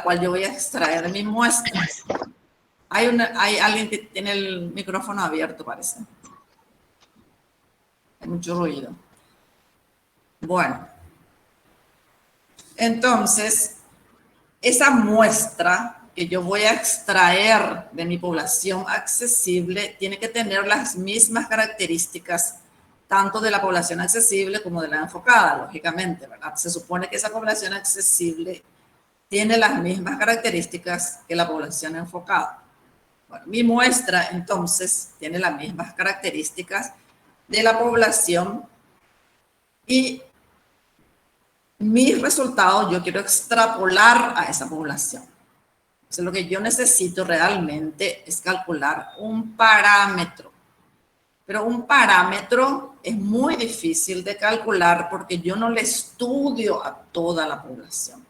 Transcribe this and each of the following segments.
la cual yo voy a extraer mi muestra. Hay alguien que tiene el micrófono abierto, parece. Hay mucho ruido. Bueno, entonces, esa muestra que yo voy a extraer de mi población accesible tiene que tener las mismas características tanto de la población accesible como de la enfocada, lógicamente, ¿verdad? Se supone que esa población accesible tiene las mismas características que la población enfocada. Bueno, mi muestra, entonces, tiene las mismas características de la población y mis resultados yo quiero extrapolar a esa población. Entonces, lo que yo necesito realmente es calcular un parámetro. Pero un parámetro es muy difícil de calcular porque yo no le estudio a toda la población.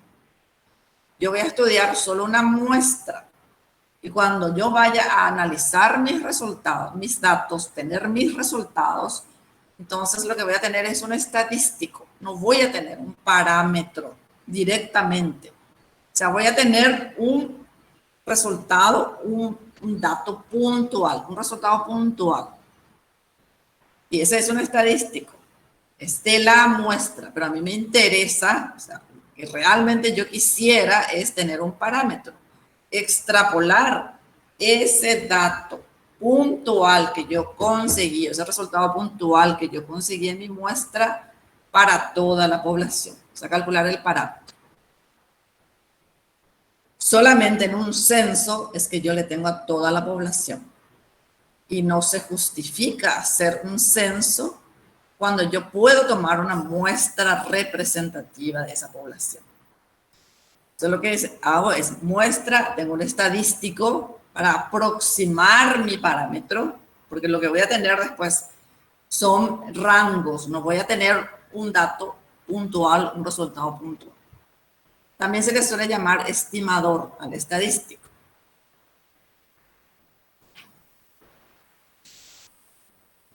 Yo voy a estudiar solo una muestra. Y cuando yo vaya a analizar mis resultados, mis datos, tener mis resultados, entonces lo que voy a tener es un estadístico. No voy a tener un parámetro directamente. O sea, voy a tener un resultado, un dato puntual, un resultado puntual. Y ese es un estadístico. Es de la muestra, pero a mí me interesa, o sea, que realmente yo quisiera es tener un parámetro, extrapolar ese dato puntual que yo conseguí, ese resultado puntual que yo conseguí en mi muestra para toda la población, o sea, calcular el parámetro. Solamente en un censo es que yo le tengo a toda la población y no se justifica hacer un censo cuando yo puedo tomar una muestra representativa de esa población. Entonces lo que hago es muestra, tengo un estadístico para aproximar mi parámetro, porque lo que voy a tener después son rangos, no voy a tener un dato puntual, un resultado puntual. También se le suele llamar estimador al estadístico.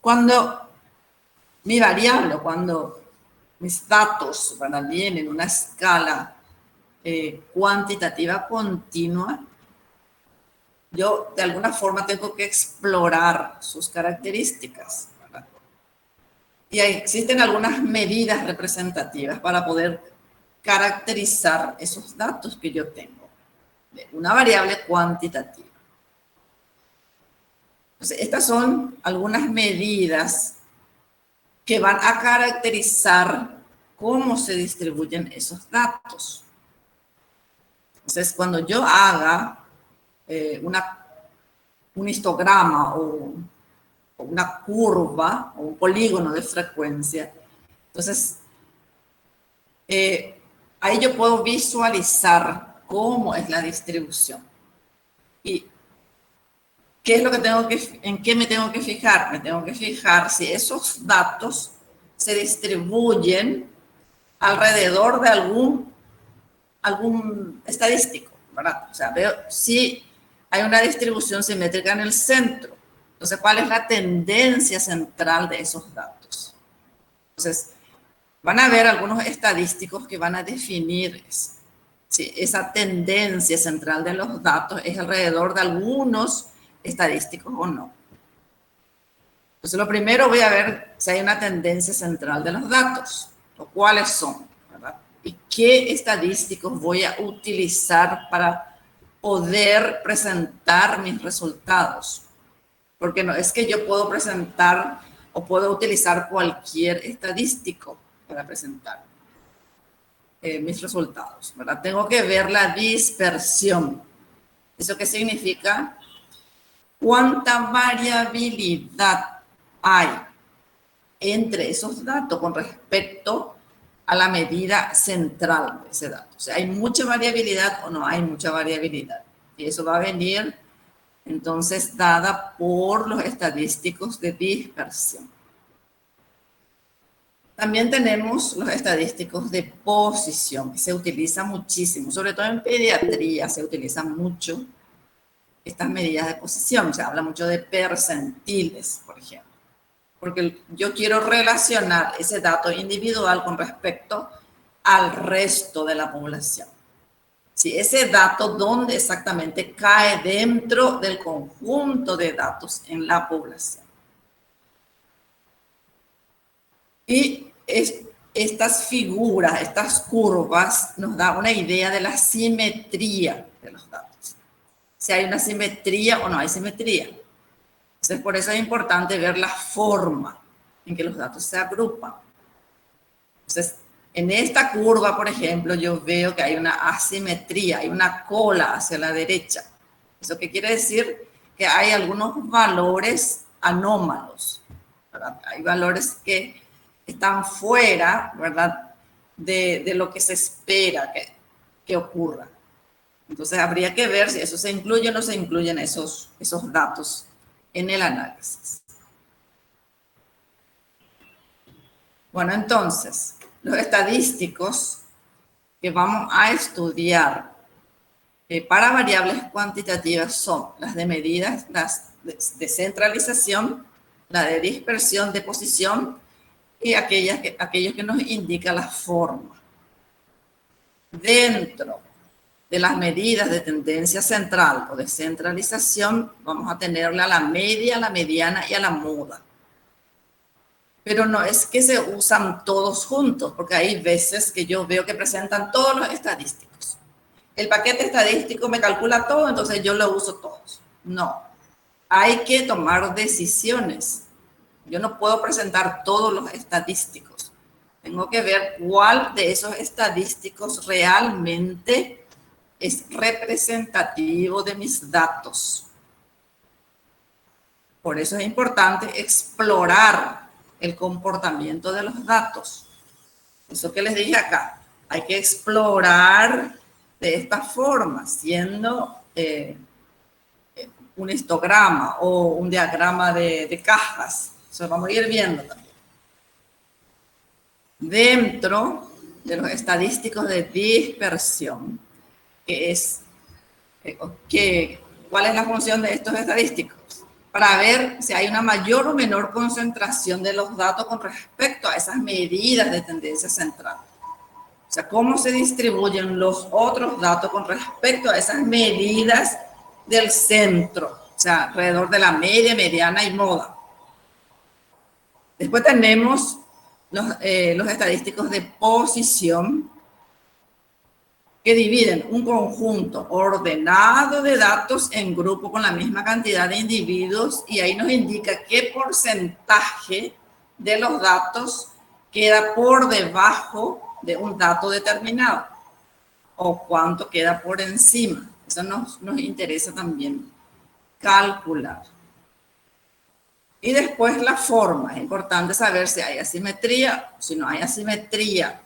Cuando mi variable, cuando mis datos van a bien en una escala cuantitativa continua, yo de alguna forma tengo que explorar sus características, ¿verdad? Y existen algunas medidas representativas para poder caracterizar esos datos que yo tengo de una variable cuantitativa. Entonces, estas son algunas medidas que van a caracterizar cómo se distribuyen esos datos. Entonces, cuando yo haga un histograma o una curva o un polígono de frecuencia, entonces ahí yo puedo visualizar cómo es la distribución. ¿Y qué es lo que en qué me tengo que fijar? Me tengo que fijar si esos datos se distribuyen alrededor de algún estadístico, ¿verdad? O sea, veo si hay una distribución simétrica en el centro. Entonces, ¿cuál es la tendencia central de esos datos? Entonces, van a haber algunos estadísticos que van a definir si esa tendencia central de los datos es alrededor de algunos estadísticos o no. Entonces, lo primero voy a ver si hay una tendencia central de los datos, o cuáles son, ¿verdad? Y qué estadísticos voy a utilizar para poder presentar mis resultados. Porque no es que yo puedo presentar o puedo utilizar cualquier estadístico para presentar mis resultados, ¿verdad? Tengo que ver la dispersión. ¿Eso qué significa? ¿Cuánta variabilidad hay entre esos datos con respecto a la medida central de ese dato? O sea, ¿hay mucha variabilidad o no hay mucha variabilidad? Y eso va a venir entonces dada por los estadísticos de dispersión. También tenemos los estadísticos de posición, que se utiliza muchísimo, sobre todo en pediatría se utilizan mucho estas medidas de posición. Se habla mucho de percentiles, por ejemplo, porque yo quiero relacionar ese dato individual con respecto al resto de la población. Si ese dato, ¿dónde exactamente cae dentro del conjunto de datos en la población? Y estas figuras, estas curvas, nos da una idea de la simetría de los datos. Si hay una simetría o no hay simetría. Entonces, por eso es importante ver la forma en que los datos se agrupan. Entonces, en esta curva, por ejemplo, yo veo que hay una asimetría, hay una cola hacia la derecha. ¿Eso qué quiere decir? Que hay algunos valores anómalos, ¿verdad? Hay valores que están fuera, ¿verdad? De lo que se espera que ocurra. Entonces, habría que ver si eso se incluye o no se incluyen esos datos en el análisis. Bueno, entonces, los estadísticos que vamos a estudiar para variables cuantitativas son las de medidas, las de centralización, la de dispersión de posición y aquellos que nos indican la forma. Dentro de las medidas de tendencia central o de centralización, vamos a tenerle a la media, a la mediana y a la moda. Pero no es que se usan todos juntos, porque hay veces que yo veo que presentan todos los estadísticos. El paquete estadístico me calcula todo, entonces yo lo uso todos. No, hay que tomar decisiones. Yo no puedo presentar todos los estadísticos. Tengo que ver cuál de esos estadísticos realmente es representativo de mis datos. Por eso es importante explorar el comportamiento de los datos. Eso que les dije acá, hay que explorar de esta forma, siendo un histograma o un diagrama de cajas. Eso vamos a ir viendo también. Dentro de los estadísticos de dispersión, ¿cuál es la función de estos estadísticos? Para ver si hay una mayor o menor concentración de los datos con respecto a esas medidas de tendencia central. O sea, cómo se distribuyen los otros datos con respecto a esas medidas del centro, o sea, alrededor de la media, mediana y moda. Después tenemos los estadísticos de posición, que dividen un conjunto ordenado de datos en grupo con la misma cantidad de individuos, y ahí nos indica qué porcentaje de los datos queda por debajo de un dato determinado o cuánto queda por encima. Eso nos interesa también calcular. Y después la forma. Es importante saber si hay asimetría, si no hay asimetría,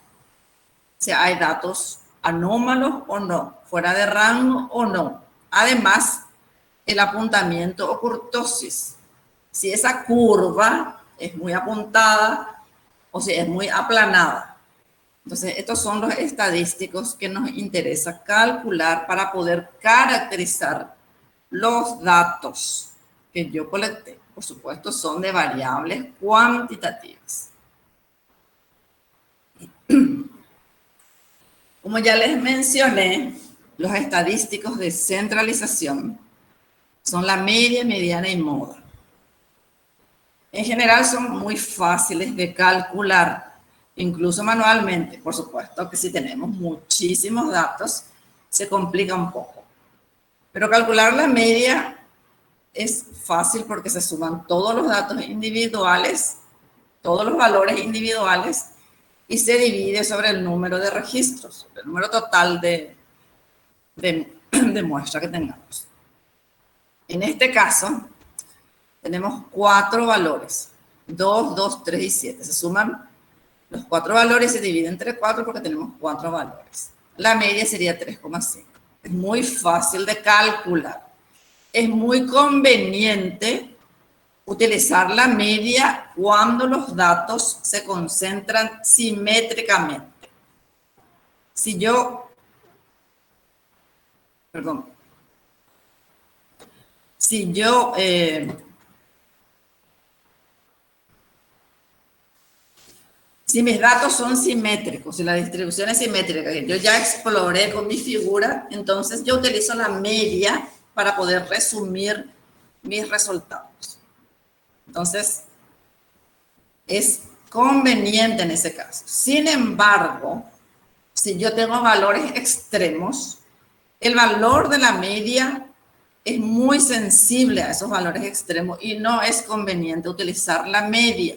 si hay datos anómalos o no, fuera de rango o no. Además, el apuntamiento o kurtosis. Si esa curva es muy apuntada o si es muy aplanada. Entonces, estos son los estadísticos que nos interesa calcular para poder caracterizar los datos que yo colecté. Por supuesto, son de variables cuantitativas. Como ya les mencioné, los estadísticos de centralización son la media, mediana y moda. En general son muy fáciles de calcular, incluso manualmente. Por supuesto que si tenemos muchísimos datos, se complica un poco. Pero calcular la media es fácil porque se suman todos los datos individuales, todos los valores individuales, y se divide sobre el número de registros, el número total de muestra que tengamos. En este caso, tenemos 4 valores, 2, 2, 3 y 7. Se suman los 4 valores y se dividen entre 4 porque tenemos 4 valores. La media sería 3,5. Es muy fácil de calcular. Es muy conveniente utilizar la media cuando los datos se concentran simétricamente. Si yo Si mis datos son simétricos, si la distribución es simétrica, que yo ya exploré con mi figura, entonces yo utilizo la media para poder resumir mis resultados. Entonces, es conveniente en ese caso. Sin embargo, si yo tengo valores extremos, el valor de la media es muy sensible a esos valores extremos y no es conveniente utilizar la media.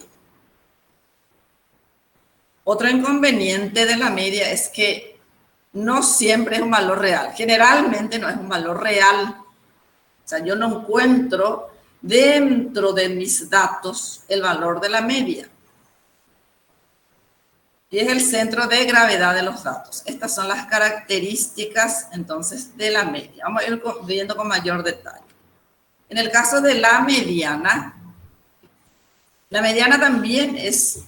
Otro inconveniente de la media es que no siempre es un valor real. Generalmente no es un valor real. O sea, yo no encuentro dentro de mis datos el valor de la media. Y es el centro de gravedad de los datos. Estas son las características, entonces, de la media. Vamos a ir viendo con mayor detalle. En el caso de la mediana también es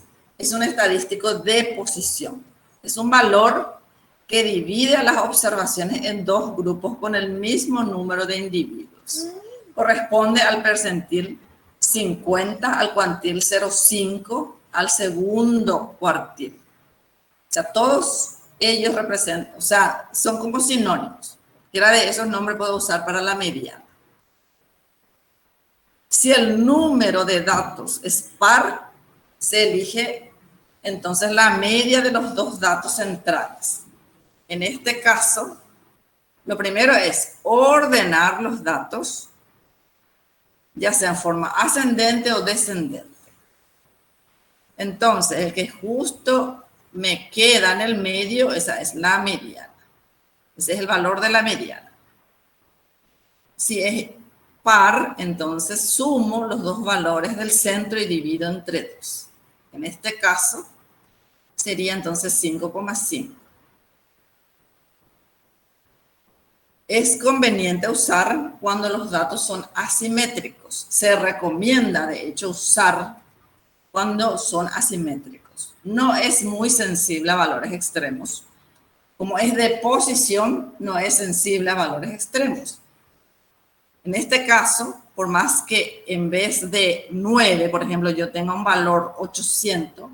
un estadístico de posición. Es un valor que divide a las observaciones en dos grupos con el mismo número de individuos. Corresponde al percentil 50, al cuantil 0,5, al segundo cuartil. O sea, todos ellos representan, o sea, son como sinónimos. Cualquiera de esos nombres puedo usar para la mediana. Si el número de datos es par, se elige entonces la media de los dos datos centrales. En este caso, lo primero es ordenar los datos, ya sea en forma ascendente o descendente. Entonces, el que justo me queda en el medio, esa es la mediana. Ese es el valor de la mediana. Si es par, entonces sumo los dos valores del centro y divido entre 2. En este caso, sería entonces 5,5. Es conveniente usar cuando los datos son asimétricos. Se recomienda, de hecho, usar cuando son asimétricos. No es muy sensible a valores extremos. Como es de posición, no es sensible a valores extremos. En este caso, por más que en vez de 9, por ejemplo, yo tenga un valor 800,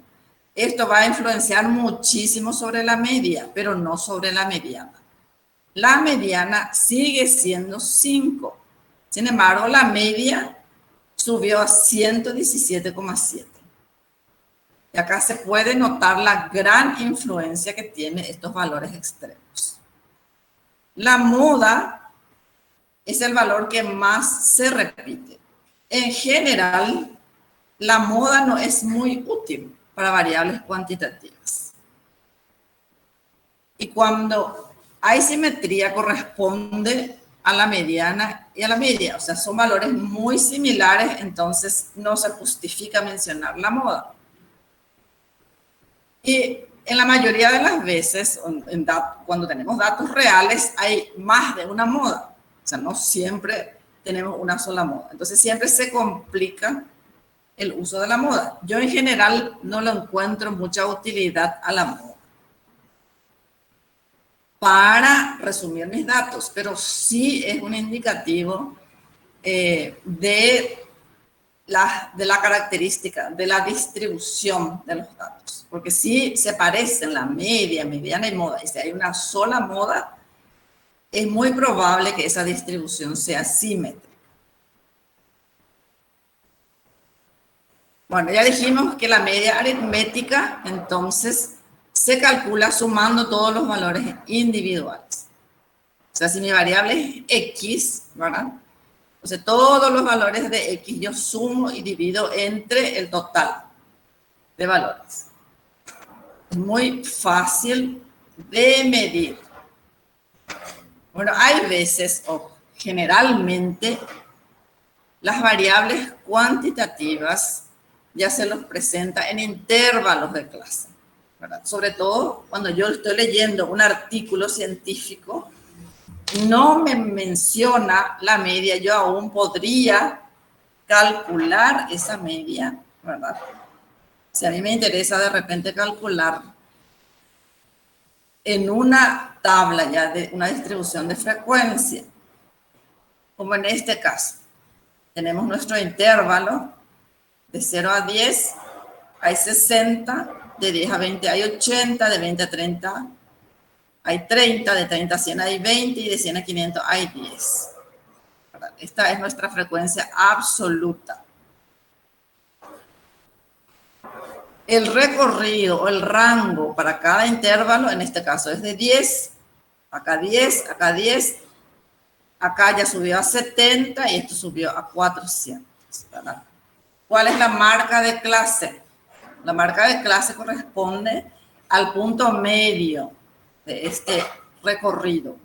esto va a influenciar muchísimo sobre la media, pero no sobre la mediana. La mediana sigue siendo 5. Sin embargo, la media subió a 117,7. Y acá se puede notar la gran influencia que tienen estos valores extremos. La moda es el valor que más se repite. En general, la moda no es muy útil para variables cuantitativas. Y cuando hay simetría, corresponde a la mediana y a la media. O sea, son valores muy similares, entonces no se justifica mencionar la moda. Y en la mayoría de las veces, cuando tenemos datos reales, hay más de una moda. O sea, no siempre tenemos una sola moda. Entonces, siempre se complica el uso de la moda. Yo en general no le encuentro mucha utilidad a la moda para resumir mis datos, pero sí es un indicativo de la característica, de la distribución de los datos. Porque si se parecen la media, mediana y moda, y si hay una sola moda, es muy probable que esa distribución sea simétrica. Bueno, ya dijimos que la media aritmética, entonces, se calcula sumando todos los valores individuales. O sea, si mi variable es X, ¿verdad? Entonces, todos los valores de X yo sumo y divido entre el total de valores. Es muy fácil de medir. Bueno, hay veces o generalmente las variables cuantitativas ya se los presenta en intervalos de clase, ¿verdad? Sobre todo cuando yo estoy leyendo un artículo científico, no me menciona la media, yo aún podría calcular esa media, ¿verdad? Si a mí me interesa de repente calcular en una tabla ya de una distribución de frecuencia, como en este caso, tenemos nuestro intervalo de 0 a 10, hay 60, de 10 a 20 hay 80, de 20 a 30 hay 30, de 30 a 100 hay 20 y de 100 a 500 hay 10. Esta es nuestra frecuencia absoluta. El recorrido o el rango para cada intervalo, en este caso es de 10, acá 10, acá 10, acá ya subió a 70 y esto subió a 400, ¿verdad? ¿Cuál es la marca de clase? La marca de clase corresponde al punto medio de este recorrido.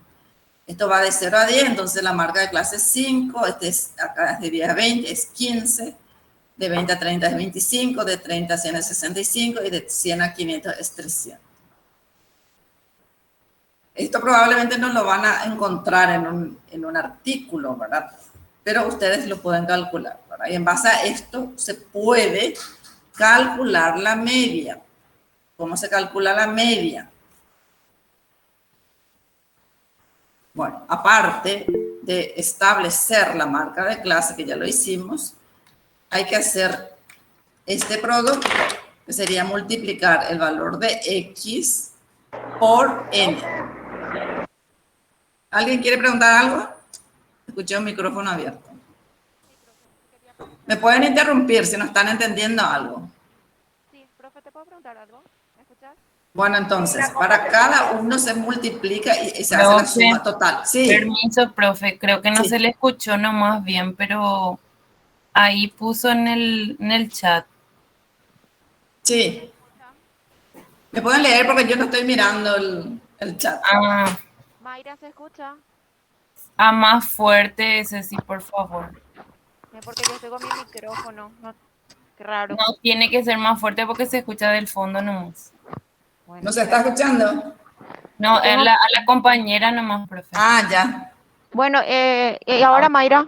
Esto va de 0 a 10, entonces la marca de clase es 5, acá es de 10 a 20, es 15, de 20 a 30 es 25, de 30 a 100 es 65 y de 100 a 500 es 300. Esto probablemente no lo van a encontrar en un artículo, ¿verdad? Pero ustedes lo pueden calcular, ¿verdad? Y en base a esto se puede calcular la media. ¿Cómo se calcula la media? Bueno, aparte de establecer la marca de clase, que ya lo hicimos, hay que hacer este producto, que sería multiplicar el valor de X por N. ¿Alguien quiere preguntar algo? Escuché un micrófono abierto. Me pueden interrumpir si no están entendiendo algo. Sí, profe, ¿te puedo preguntar algo? ¿Me escuchas? Bueno, entonces, para cada uno se multiplica y se hace la Profe, suma total. Sí, permiso, profe, creo que no se sí, le escuchó nomás bien, pero ahí puso en el chat. sí. ¿Escucha? Me pueden leer porque yo no estoy mirando el chat. Ah, Mayra, ¿se escucha? más fuerte ese sí, por favor. Porque yo estoy con mi micrófono. No, qué raro. No tiene que ser más fuerte porque se escucha del fondo nomás. ¿No Bueno, se está escuchando? No, yo a tengo... la compañera nomás, profe. Ah, ya. Bueno, ¿y ahora Mayra?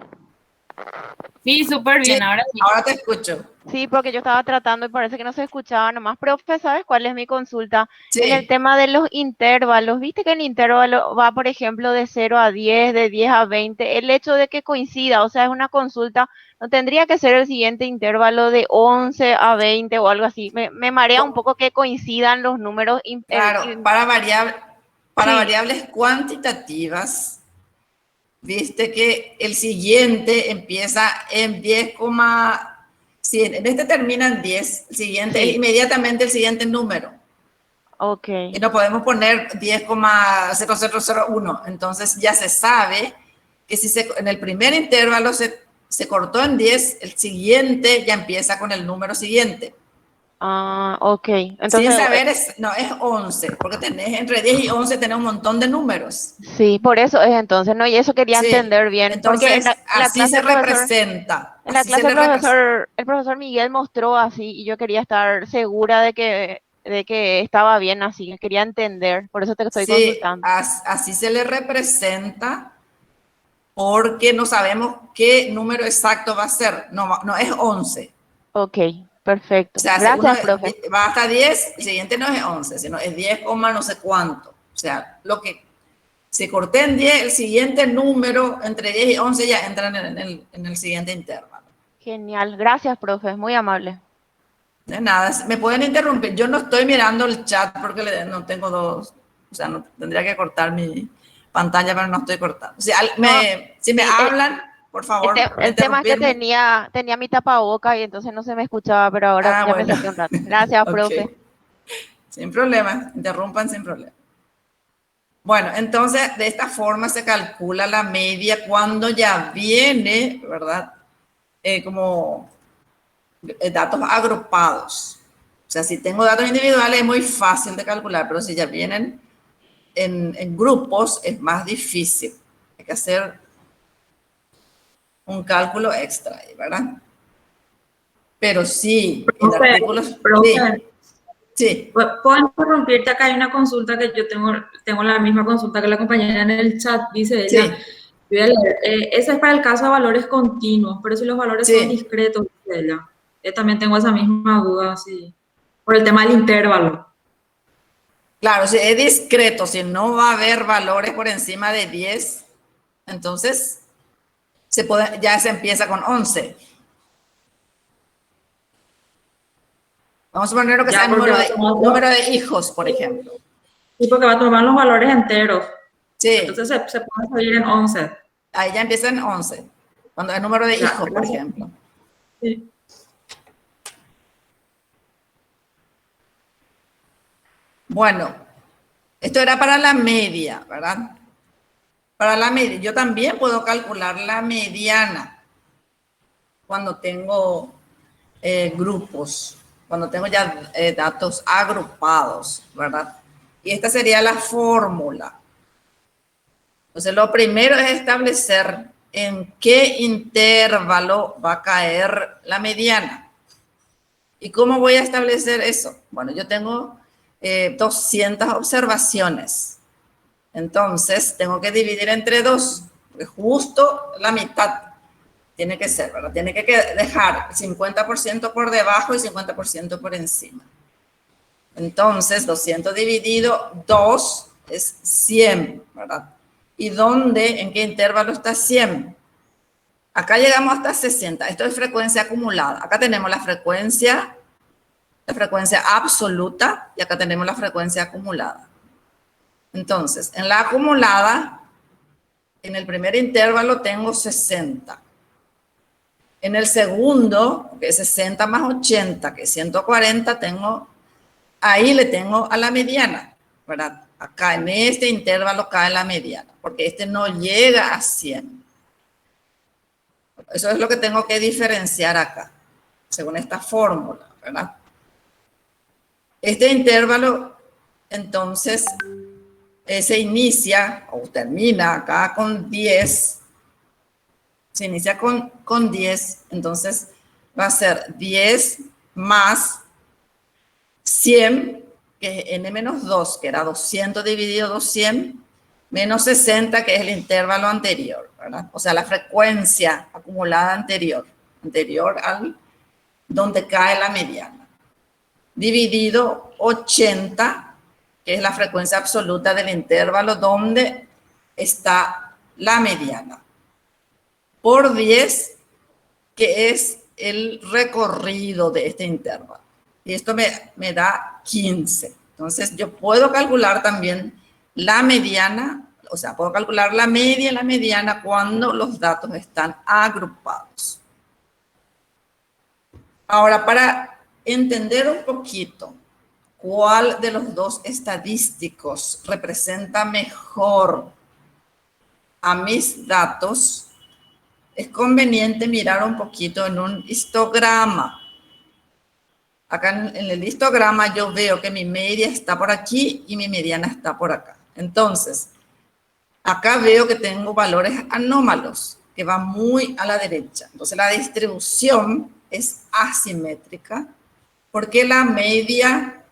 Sí, súper Sí, bien, ahora sí. ahora te escucho. Sí, porque yo estaba tratando y parece que no se escuchaba nomás. Profe, ¿sabes cuál es mi consulta? En el Sí. tema de los intervalos, viste que el intervalo va, por ejemplo, de 0 a 10, de 10 a 20. El hecho de que coincida, o sea, es una consulta, ¿no tendría que ser el siguiente intervalo de 11 a 20 o algo así? Me marea un poco que coincidan los números. Claro, para Sí, variables cuantitativas, viste que el siguiente empieza en 10,100. En este termina en 10, el siguiente es sí, inmediatamente el siguiente número. ok. Y no podemos poner 10,0001. Entonces ya se sabe que si en el primer intervalo se cortó en 10, el siguiente ya empieza con el número siguiente. Ah, ok. Sin Entonces, saber, no, es 11, porque tenés entre 10 y 11 tenés un montón de números. sí, por eso es entonces, ¿no? Y eso quería Sí, entender bien, porque entonces en la así clase se el profesor, representa, en la así se clase le representa. el profesor Miguel mostró así y yo quería estar segura de que estaba bien así, quería entender, por eso te estoy Sí, consultando. así se le representa porque no sabemos qué número exacto va a ser. No, no es 11. Ok, O perfecto. sea, si uno Gracias, profe. va hasta 10, el siguiente no es 11, sino es 10, no sé cuánto. O sea, lo que se corté en 10, el siguiente número entre 10 y 11 ya entran en el siguiente intervalo. Genial, gracias, profe, muy amable. De nada, me pueden interrumpir. Yo no estoy mirando el chat porque no tengo dos, o sea, no, tendría que cortar mi pantalla, pero no estoy cortando. No, Si me sí, hablan, por favor, no el tema es que interrumpirme. tenía mi tapaboca y entonces no se me escuchaba, pero ahora Ah, ya me bueno, saqué un rato. Gracias, profe. ok, sin problema, interrumpan sin problema. Bueno, entonces de esta forma se calcula la media cuando ya viene, ¿verdad? Como datos agrupados. O sea, si tengo datos individuales es muy fácil de calcular, pero si ya vienen en grupos es más difícil. Hay que hacer un cálculo extra, ¿verdad? Pero sí, en Profe, artículos, sí, profe, sí, ¿puedo interrumpirte? Acá hay una consulta que yo tengo la misma consulta que la compañera en el chat, dice ella. sí, Voy a leer, ese es para el caso de valores continuos, pero si los valores son sí. discretos, dice ella. Yo también tengo esa misma duda, sí, por el tema del intervalo. Claro, si es discreto, si no va a haber valores por encima de 10, entonces ya se empieza con 11. Vamos a poner que Ya, sea el porque va a tomar número de hijos, por ejemplo. sí, porque va a tomar los valores enteros. Sí, Entonces se puede salir en 11. ahí ya empieza en 11. Cuando el número de Ya, hijos, por gracias. ejemplo. Sí. Bueno, esto era para la media, ¿verdad? Para la media, yo también puedo calcular la mediana cuando tengo grupos, cuando tengo ya datos agrupados, ¿verdad? Y esta sería la fórmula. Entonces, lo primero es establecer en qué intervalo va a caer la mediana. ¿Y cómo voy a establecer eso? Bueno, yo tengo 200 observaciones. Entonces, tengo que dividir entre 2, porque justo la mitad tiene que ser, ¿verdad? Tiene que dejar 50% por debajo y 50% por encima. Entonces, 200 dividido 2 es 100, ¿verdad? ¿Y dónde, en qué intervalo está 100? Acá llegamos hasta 60. Esto es frecuencia acumulada. Acá tenemos la frecuencia absoluta y acá tenemos la frecuencia acumulada. Entonces, en la acumulada, en el primer intervalo tengo 60. En el segundo, que es 60 más 80, que es 140, ahí le tengo a la mediana, ¿verdad? Acá en este intervalo cae la mediana, porque este no llega a 100. Eso es lo que tengo que diferenciar acá, según esta fórmula, ¿verdad? Este intervalo, entonces, se inicia o termina acá con 10. Se inicia con 10, entonces va a ser 10 más 100, que es n menos 2, que era 200 dividido 200, menos 60, que es el intervalo anterior, ¿verdad? O sea, la frecuencia acumulada anterior al donde cae la mediana, dividido 80, que es la frecuencia absoluta del intervalo donde está la mediana, por 10, que es el recorrido de este intervalo. Y esto me da 15. Entonces, yo puedo calcular también la mediana, o sea, puedo calcular la media y la mediana cuando los datos están agrupados. Ahora, para entender un poquito cuál de los dos estadísticos representa mejor a mis datos, es conveniente mirar un poquito en un histograma. Acá en el histograma yo veo que mi media está por aquí y mi mediana está por acá. Entonces, acá veo que tengo valores anómalos que van muy a la derecha. Entonces, la distribución es asimétrica porque la media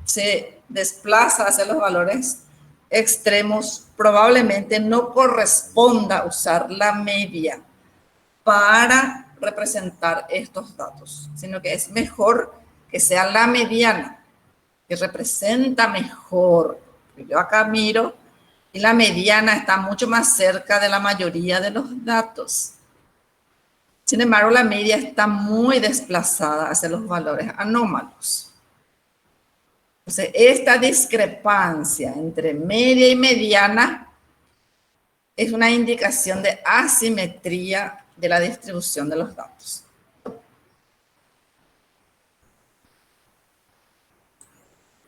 se desplaza hacia los valores extremos. Probablemente no corresponda usar la media para representar estos datos, sino que es mejor que sea la mediana, que representa mejor. Yo acá miro y la mediana está mucho más cerca de la mayoría de los datos. Sin embargo, la media está muy desplazada hacia los valores anómalos. Entonces, esta discrepancia entre media y mediana es una indicación de asimetría de la distribución de los datos.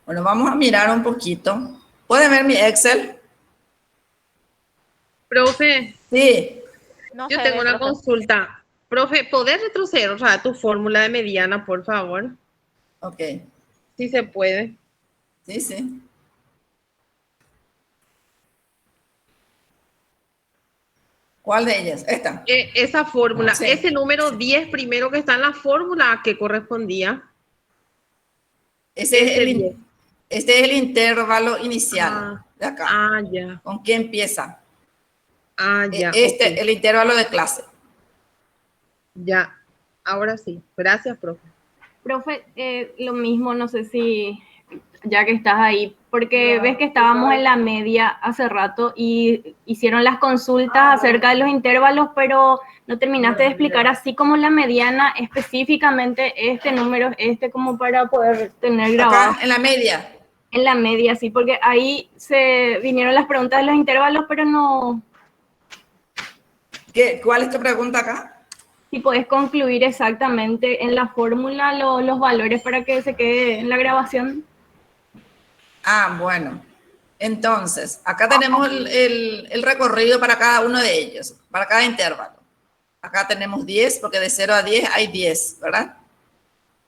Bueno, vamos a mirar un poquito. ¿Pueden ver mi Excel? Profe, Sí. No yo se tengo ve, una profe. consulta. Profe, ¿podés retroceder, o sea, tu fórmula de mediana, por favor? Ok. Si se puede. Sí, sí. ¿Cuál de ellas? Esta. Esa fórmula, Sí. ese número Sí. 10 primero que está en la fórmula, ¿a qué correspondía? Ese es Ese 10. este es el intervalo inicial Ah, de acá. ya. ¿Con qué empieza? Ya, ok. El intervalo de clase. Ya. Ahora sí. Gracias, profe. Profe, lo mismo, no sé si ya que estás ahí, porque ves que estábamos en la media hace rato y hicieron las consultas acerca de los intervalos, pero no terminaste de explicar así como la mediana, específicamente este número, como para poder tener grabado. Acá en la media. En la media, sí, porque ahí se vinieron las preguntas de los intervalos, pero no, ¿Cuál es tu pregunta acá? si podés concluir exactamente en la fórmula los valores para que se quede en la grabación. Ah, bueno. Entonces, acá tenemos el recorrido para cada uno de ellos, para cada intervalo. Acá tenemos 10, porque de 0 a 10 hay 10, ¿verdad?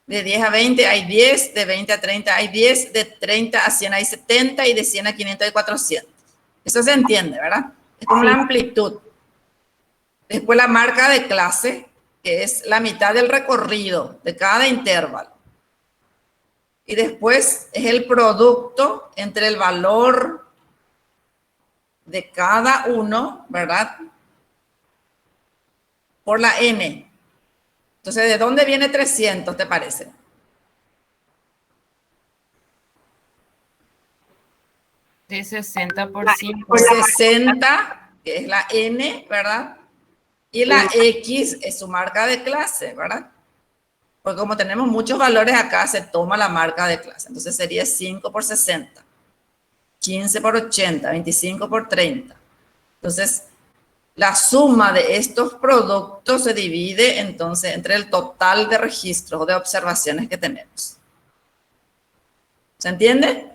De 10 a 20 hay 10, de 20 a 30 hay 10, de 30 a 100 hay 70 y de 100 a 500 hay 400. Eso se entiende, ¿verdad? Es como la amplitud. Después la marca de clase, que es la mitad del recorrido de cada intervalo. Y después es el producto entre el valor de cada uno, ¿verdad? Por la n. Entonces, ¿de dónde viene 300, te parece? De 60 por 5. Por 60, que es la n, ¿verdad? Y la x es su marca de clase, ¿verdad? Porque como tenemos muchos valores acá, se toma la marca de clase. Entonces sería 5 por 60, 15 por 80, 25 por 30. Entonces, la suma de estos productos se divide entonces entre el total de registros o de observaciones que tenemos. ¿Se entiende?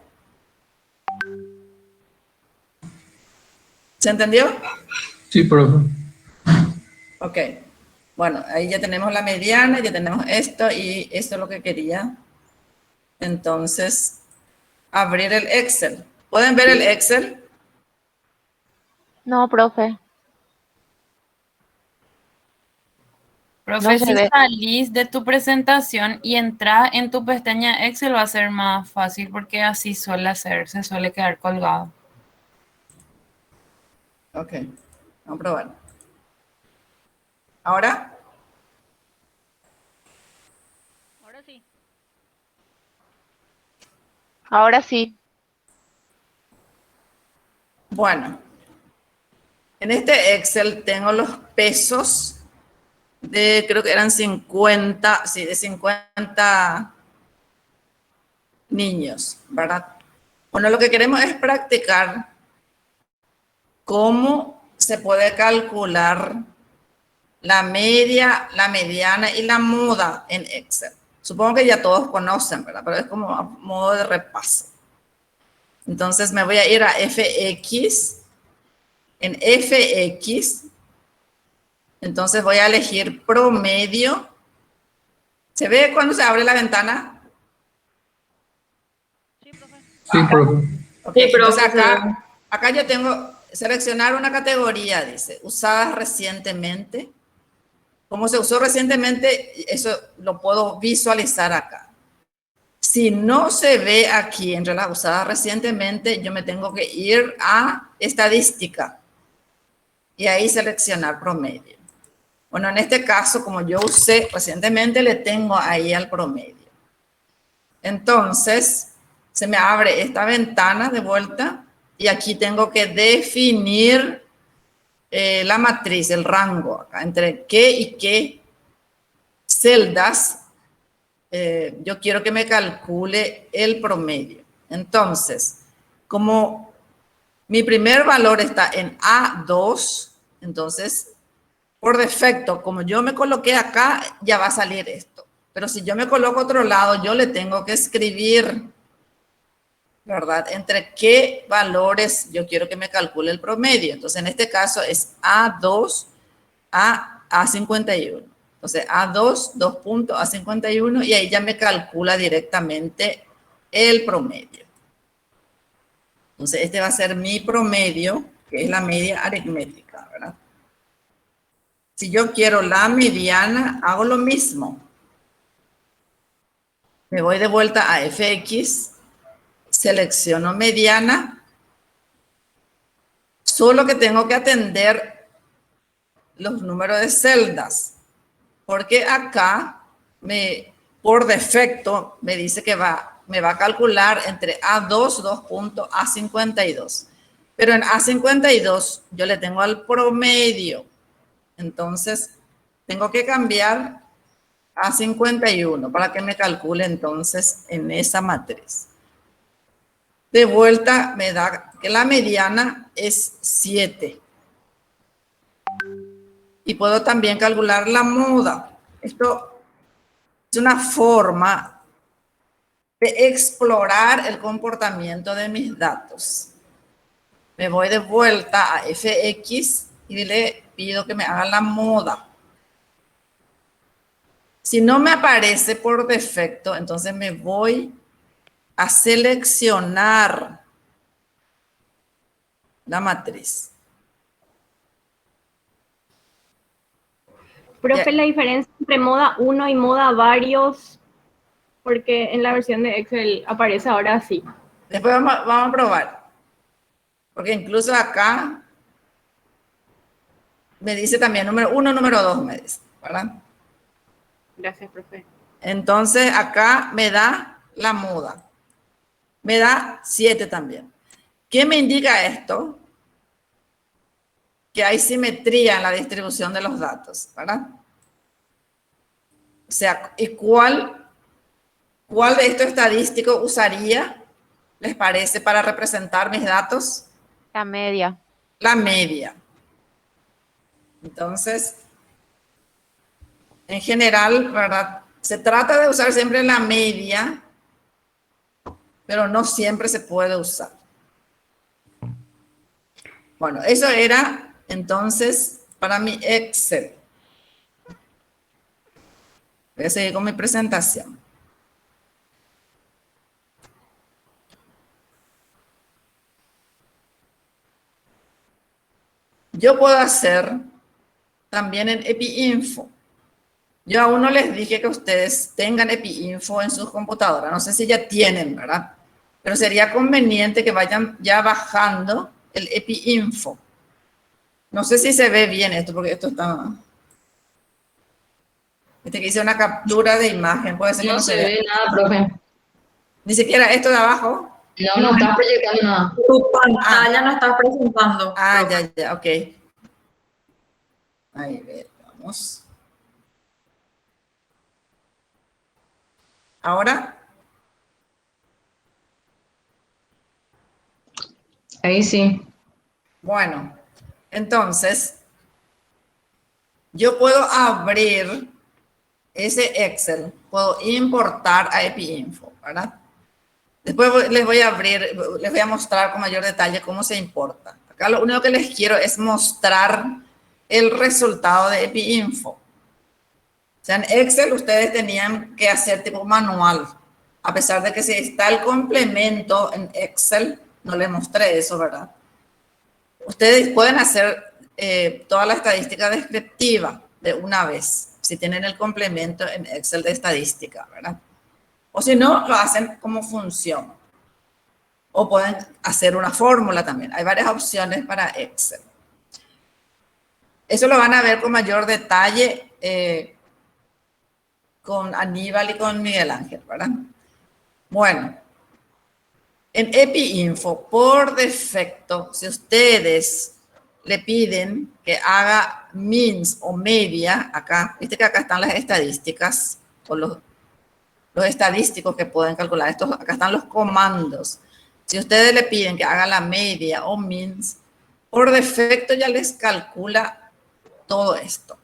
¿Se entendió? Sí, profe. Ok. Bueno, ahí ya tenemos la mediana, ya tenemos esto y esto es lo que quería. Entonces, abrir el Excel. ¿Pueden ver el Excel? No, profe. Profe, No se si ve. salís de tu presentación y entras en tu pestaña Excel va a ser más fácil porque así suele hacer, se suele quedar colgado. Ok, vamos a probar. ¿Ahora? Ahora sí. Ahora sí. Bueno, en este Excel tengo los pesos de, creo que eran 50, sí, de 50 niños, ¿verdad? Bueno, lo que queremos es practicar cómo se puede calcular la media, la mediana y la moda en Excel. Supongo que ya todos conocen, ¿verdad? Pero es como a modo de repaso. Entonces me voy a ir a FX. En FX, entonces voy a elegir promedio. ¿Se ve cuando se abre la ventana? Sí, profe. Okay, Sí, profe, entonces acá yo tengo seleccionar una categoría, dice, usadas recientemente. Como se usó recientemente, eso lo puedo visualizar acá. Si no se ve aquí entre las usadas recientemente, yo me tengo que ir a estadística y ahí seleccionar promedio. Bueno, en este caso, como yo usé recientemente, le tengo ahí al promedio. Entonces, se me abre esta ventana de vuelta y aquí tengo que definir la matriz, el rango, acá, entre qué y qué celdas yo quiero que me calcule el promedio. Entonces, como mi primer valor está en A2, entonces, por defecto, como yo me coloqué acá, ya va a salir esto. Pero si yo me coloco a otro lado, yo le tengo que escribir, ¿verdad? Entre qué valores yo quiero que me calcule el promedio. Entonces, en este caso es A2 a A51. Entonces, A2, 2 puntos, A51, y ahí ya me calcula directamente el promedio. Entonces, este va a ser mi promedio, que es la media aritmética, ¿verdad? Si yo quiero la mediana, hago lo mismo. Me voy de vuelta a FX, selecciono mediana, solo que tengo que atender los números de celdas, porque acá por defecto me dice que va me va a calcular entre A2, 2 puntos, A52. Pero en A52 yo le tengo al promedio. Entonces, tengo que cambiar a 51 para que me calcule entonces en esa matriz. De vuelta me da que la mediana es 7. Y puedo también calcular la moda. Esto es una forma de explorar el comportamiento de mis datos. Me voy de vuelta a fx y le pido que me haga la moda. Si no me aparece por defecto, entonces me voy a seleccionar la matriz. Profe, la diferencia entre moda 1 y moda varios, porque en la versión de Excel aparece ahora así. Después vamos a probar. Porque incluso acá me dice también número 1, número 2, me dice, ¿verdad? Gracias, profe. Entonces acá me da la moda. Me da 7 también. ¿Qué me indica esto? Que hay simetría en la distribución de los datos, ¿verdad? O sea, ¿y cuál de estos estadísticos usaría, les parece, para representar mis datos? La media. La media. Entonces, en general, ¿verdad? Se trata de usar siempre la media, pero no siempre se puede usar. Bueno, eso era entonces para mi Excel. Voy a seguir con mi presentación. Yo puedo hacer también en EpiInfo. Yo aún no les dije que ustedes tengan EpiInfo en sus computadoras. No sé si ya tienen, ¿verdad? Pero sería conveniente que vayan ya bajando el EpiInfo. No sé si se ve bien esto, porque esto está... Viste que hice una captura de imagen. Puede ser que No no se se vea. ve nada, profe. Ni siquiera esto de abajo. No está proyectando nada. Tu pantalla no está presentando. Ah, profe. ya, ok. Ahí vamos. Ahora, Ahí sí. bueno, entonces, yo puedo abrir ese Excel, puedo importar a EpiInfo, ¿verdad? Después les voy a mostrar con mayor detalle cómo se importa. Acá lo único que les quiero es mostrar el resultado de EpiInfo. O sea, en Excel ustedes tenían que hacer tipo manual, a pesar de que si está el complemento en Excel, no les mostré eso, ¿verdad? Ustedes pueden hacer toda la estadística descriptiva de una vez, si tienen el complemento en Excel de estadística, ¿verdad? O si no, lo hacen como función. O pueden hacer una fórmula también. Hay varias opciones para Excel. Eso lo van a ver con mayor detalle con Aníbal y con Miguel Ángel, ¿verdad? Bueno, en EpiInfo, por defecto, si ustedes le piden que haga means o media, acá, viste que acá están las estadísticas, o los estadísticos que pueden calcular, acá están los comandos. Si ustedes le piden que haga la media o means, por defecto ya les calcula todo esto.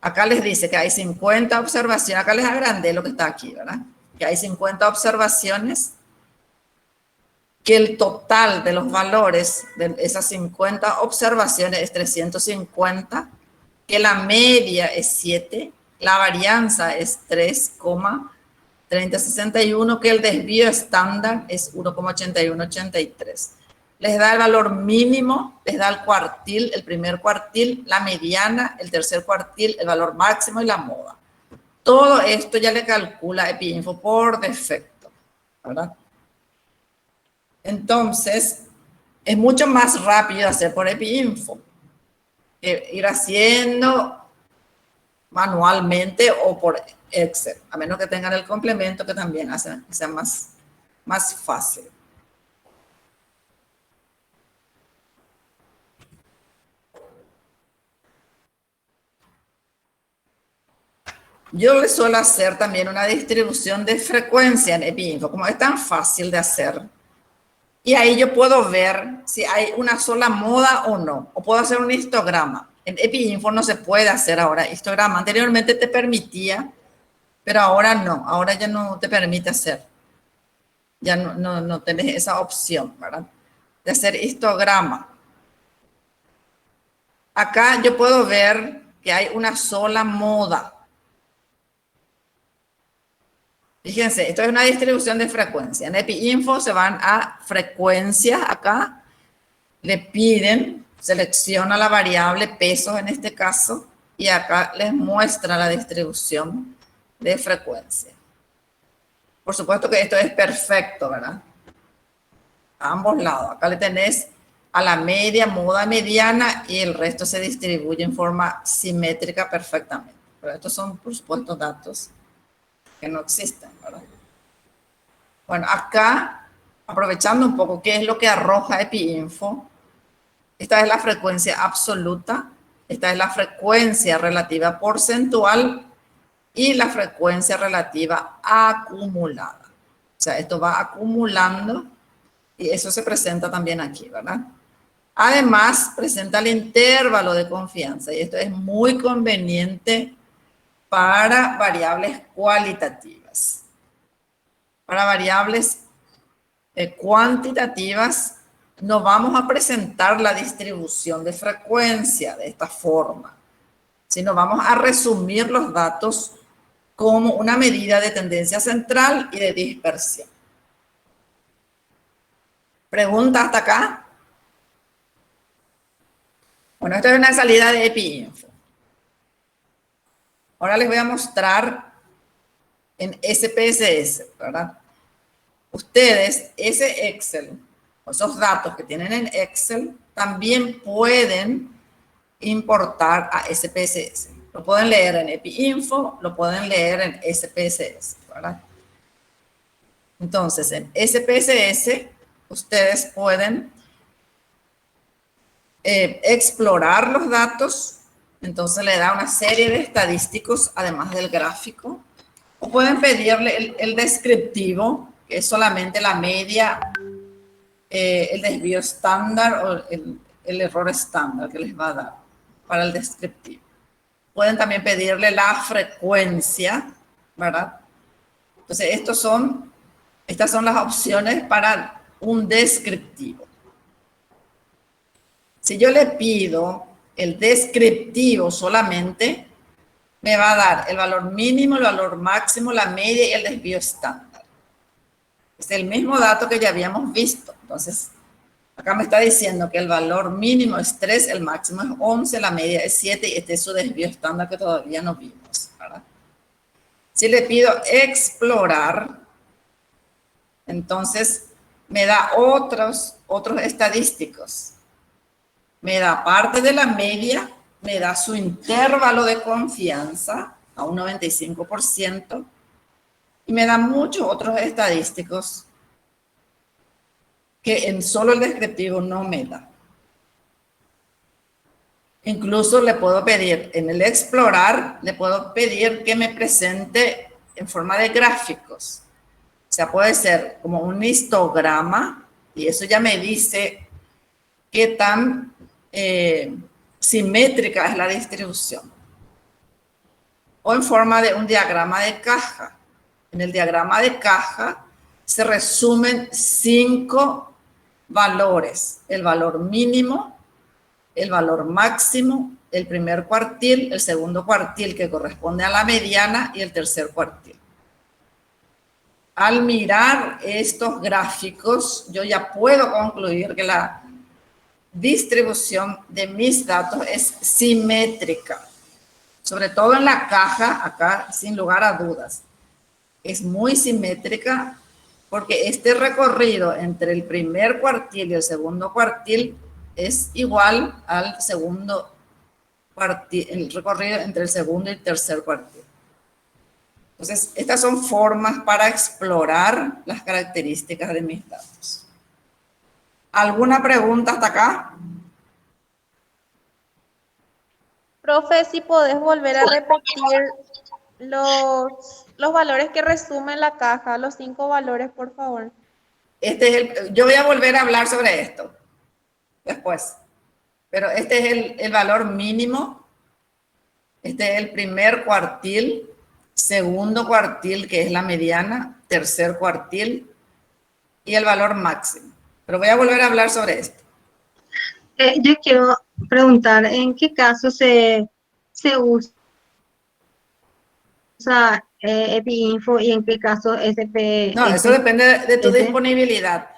Acá les dice que hay 50 observaciones, acá les agrandé lo que está aquí, ¿verdad? Que hay 50 observaciones, que el total de los valores de esas 50 observaciones es 350, que la media es 7, la varianza es 3,3061, que el desvío estándar es 1,8183. Les da el valor mínimo, les da el cuartil, el primer cuartil, la mediana, el tercer cuartil, el valor máximo y la moda. Todo esto ya le calcula EpiInfo por defecto, ¿verdad? Entonces, es mucho más rápido hacer por EpiInfo que ir haciendo manualmente o por Excel, a menos que tengan el complemento que también hace que sea más fácil. Yo le suelo hacer también una distribución de frecuencia en EpiInfo, como es tan fácil de hacer. Y ahí yo puedo ver si hay una sola moda o no, o puedo hacer un histograma. En EpiInfo no se puede hacer ahora histograma. Anteriormente te permitía, pero ahora no, ahora ya no te permite hacer. Ya no tenés esa opción, ¿verdad? De hacer histograma. Acá yo puedo ver que hay una sola moda. Fíjense, esto es una distribución de frecuencia. En EpiInfo se van a frecuencia acá, le piden, selecciona la variable pesos en este caso, y acá les muestra la distribución de frecuencia. Por supuesto que esto es perfecto, ¿verdad? A ambos lados. Acá le tenés a la media, moda mediana, y el resto se distribuye en forma simétrica perfectamente. Pero estos son, por supuesto, datos que no existen, ¿verdad? Bueno, acá, aprovechando un poco qué es lo que arroja EpiInfo, esta es la frecuencia absoluta, esta es la frecuencia relativa porcentual y la frecuencia relativa acumulada. O sea, esto va acumulando y eso se presenta también aquí, ¿verdad? Además, presenta el intervalo de confianza y esto es muy conveniente para variables cualitativas. Para variables cuantitativas, no vamos a presentar la distribución de frecuencia de esta forma, sino vamos a resumir los datos como una medida de tendencia central y de dispersión. ¿Pregunta hasta acá? Bueno, esta es una salida de EpiInfo. Ahora les voy a mostrar en SPSS, ¿verdad? Ustedes, ese Excel, esos datos que tienen en Excel, también pueden importar a SPSS. Lo pueden leer en EpiInfo, lo pueden leer en SPSS, ¿verdad? Entonces, en SPSS, ustedes pueden explorar los datos. Entonces le da una serie de estadísticos, además del gráfico. O pueden pedirle el descriptivo, que es solamente la media, el desvío estándar o el error estándar que les va a dar para el descriptivo. Pueden también pedirle la frecuencia, ¿verdad? Entonces, estas son las opciones para un descriptivo. Si yo le pido el descriptivo solamente, me va a dar el valor mínimo, el valor máximo, la media y el desvío estándar. Es el mismo dato que ya habíamos visto. Entonces, acá me está diciendo que el valor mínimo es 3, el máximo es 11, la media es 7 y este es su desvío estándar que todavía no vimos, ¿verdad? Si le pido explorar, entonces me da otros estadísticos. Me da parte de la media, me da su intervalo de confianza a un 95% y me da muchos otros estadísticos que en solo el descriptivo no me da. Incluso le puedo pedir, en el explorar, le puedo pedir que me presente en forma de gráficos. O sea, puede ser como un histograma y eso ya me dice qué tan simétrica es la distribución. O en forma de un diagrama de caja. En el diagrama de caja se resumen 5 valores. El valor mínimo, el valor máximo, el primer cuartil, el segundo cuartil que corresponde a la mediana y el tercer cuartil. Al mirar estos gráficos, yo ya puedo concluir que la distribución de mis datos es simétrica, sobre todo en la caja, acá sin lugar a dudas. Es muy simétrica porque este recorrido entre el primer cuartil y el segundo cuartil es igual al segundo el recorrido entre el segundo y el tercer cuartil. Entonces, estas son formas para explorar las características de mis datos. ¿Alguna pregunta hasta acá? Profe, si podés volver a repetir los valores que resumen la caja, los 5 valores, por favor. Yo voy a volver a hablar sobre esto después, pero este es el valor mínimo, este es el primer cuartil, segundo cuartil, que es la mediana, tercer cuartil, y el valor máximo. Pero voy a volver a hablar sobre esto. Yo quiero preguntar, ¿en qué caso se usa EpiInfo y en qué caso SPS? No, eso depende de tu disponibilidad.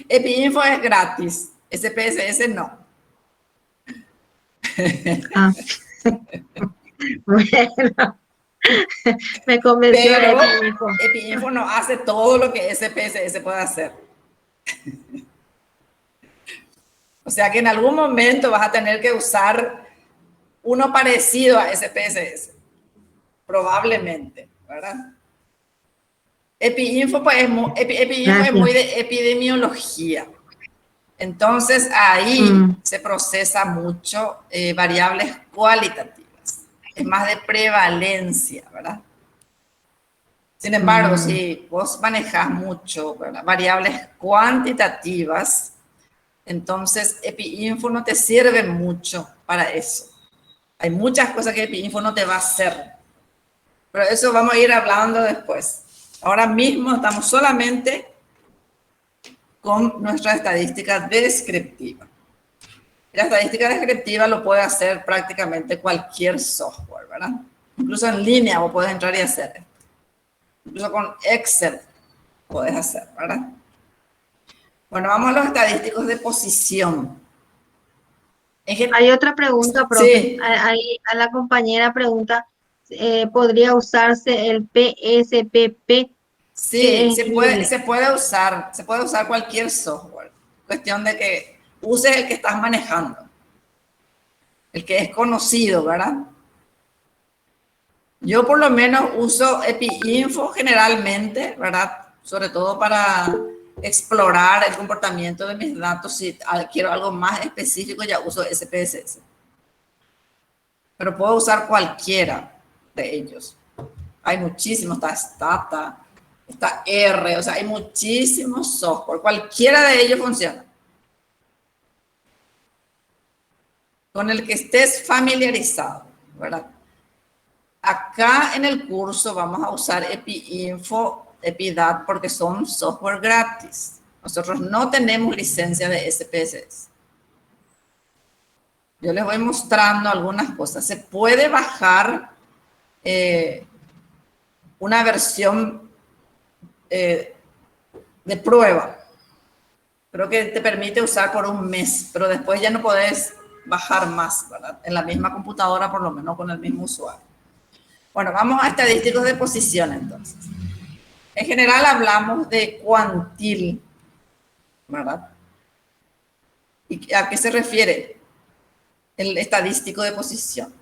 EpiInfo es gratis, SPSS no. Ah. Bueno, me convenció. Pero EpiInfo. EpiInfo no hace todo lo que SPSS puede hacer. O sea que en algún momento vas a tener que usar uno parecido a SPSS. Probablemente, ¿verdad? EpiInfo, pues, EpiInfo es muy de epidemiología. Entonces, ahí se procesa mucho variables cualitativas. Es más de prevalencia, ¿verdad? Sin embargo, si vos manejas mucho, ¿verdad?, variables cuantitativas, entonces EpiInfo no te sirve mucho para eso. Hay muchas cosas que EpiInfo no te va a hacer. Pero eso vamos a ir hablando después. Ahora mismo estamos solamente con nuestra estadística descriptiva. La estadística descriptiva lo puede hacer prácticamente cualquier software, ¿verdad? Incluso en línea vos podés entrar y hacer esto. Incluso con Excel podés hacer, ¿verdad? Bueno, vamos a los estadísticos de posición. Hay otra pregunta, profe. Sí. Ahí a la compañera pregunta, ¿podría usarse el PSPP? Sí, se puede usar cualquier software. Cuestión de que uses el que estás manejando, el que es conocido, ¿verdad? Yo por lo menos uso EpiInfo generalmente, ¿verdad? Sobre todo para explorar el comportamiento de mis datos. Si quiero algo más específico, ya uso SPSS. Pero puedo usar cualquiera de ellos. Hay muchísimos, está Stata, está R, o sea, hay muchísimos software. Cualquiera de ellos funciona. Con el que estés familiarizado, ¿verdad? Acá en el curso vamos a usar EpiInfo, EpiDat, porque son software gratis. Nosotros no tenemos licencia de SPSS. Yo les voy mostrando algunas cosas. Se puede bajar una versión de prueba. Creo que te permite usar por un mes, pero después ya no podés bajar más, ¿verdad? En la misma computadora, por lo menos con el mismo usuario. Bueno, vamos a estadísticos de posición entonces. En general hablamos de cuantil, ¿verdad? ¿Y a qué se refiere el estadístico de posición?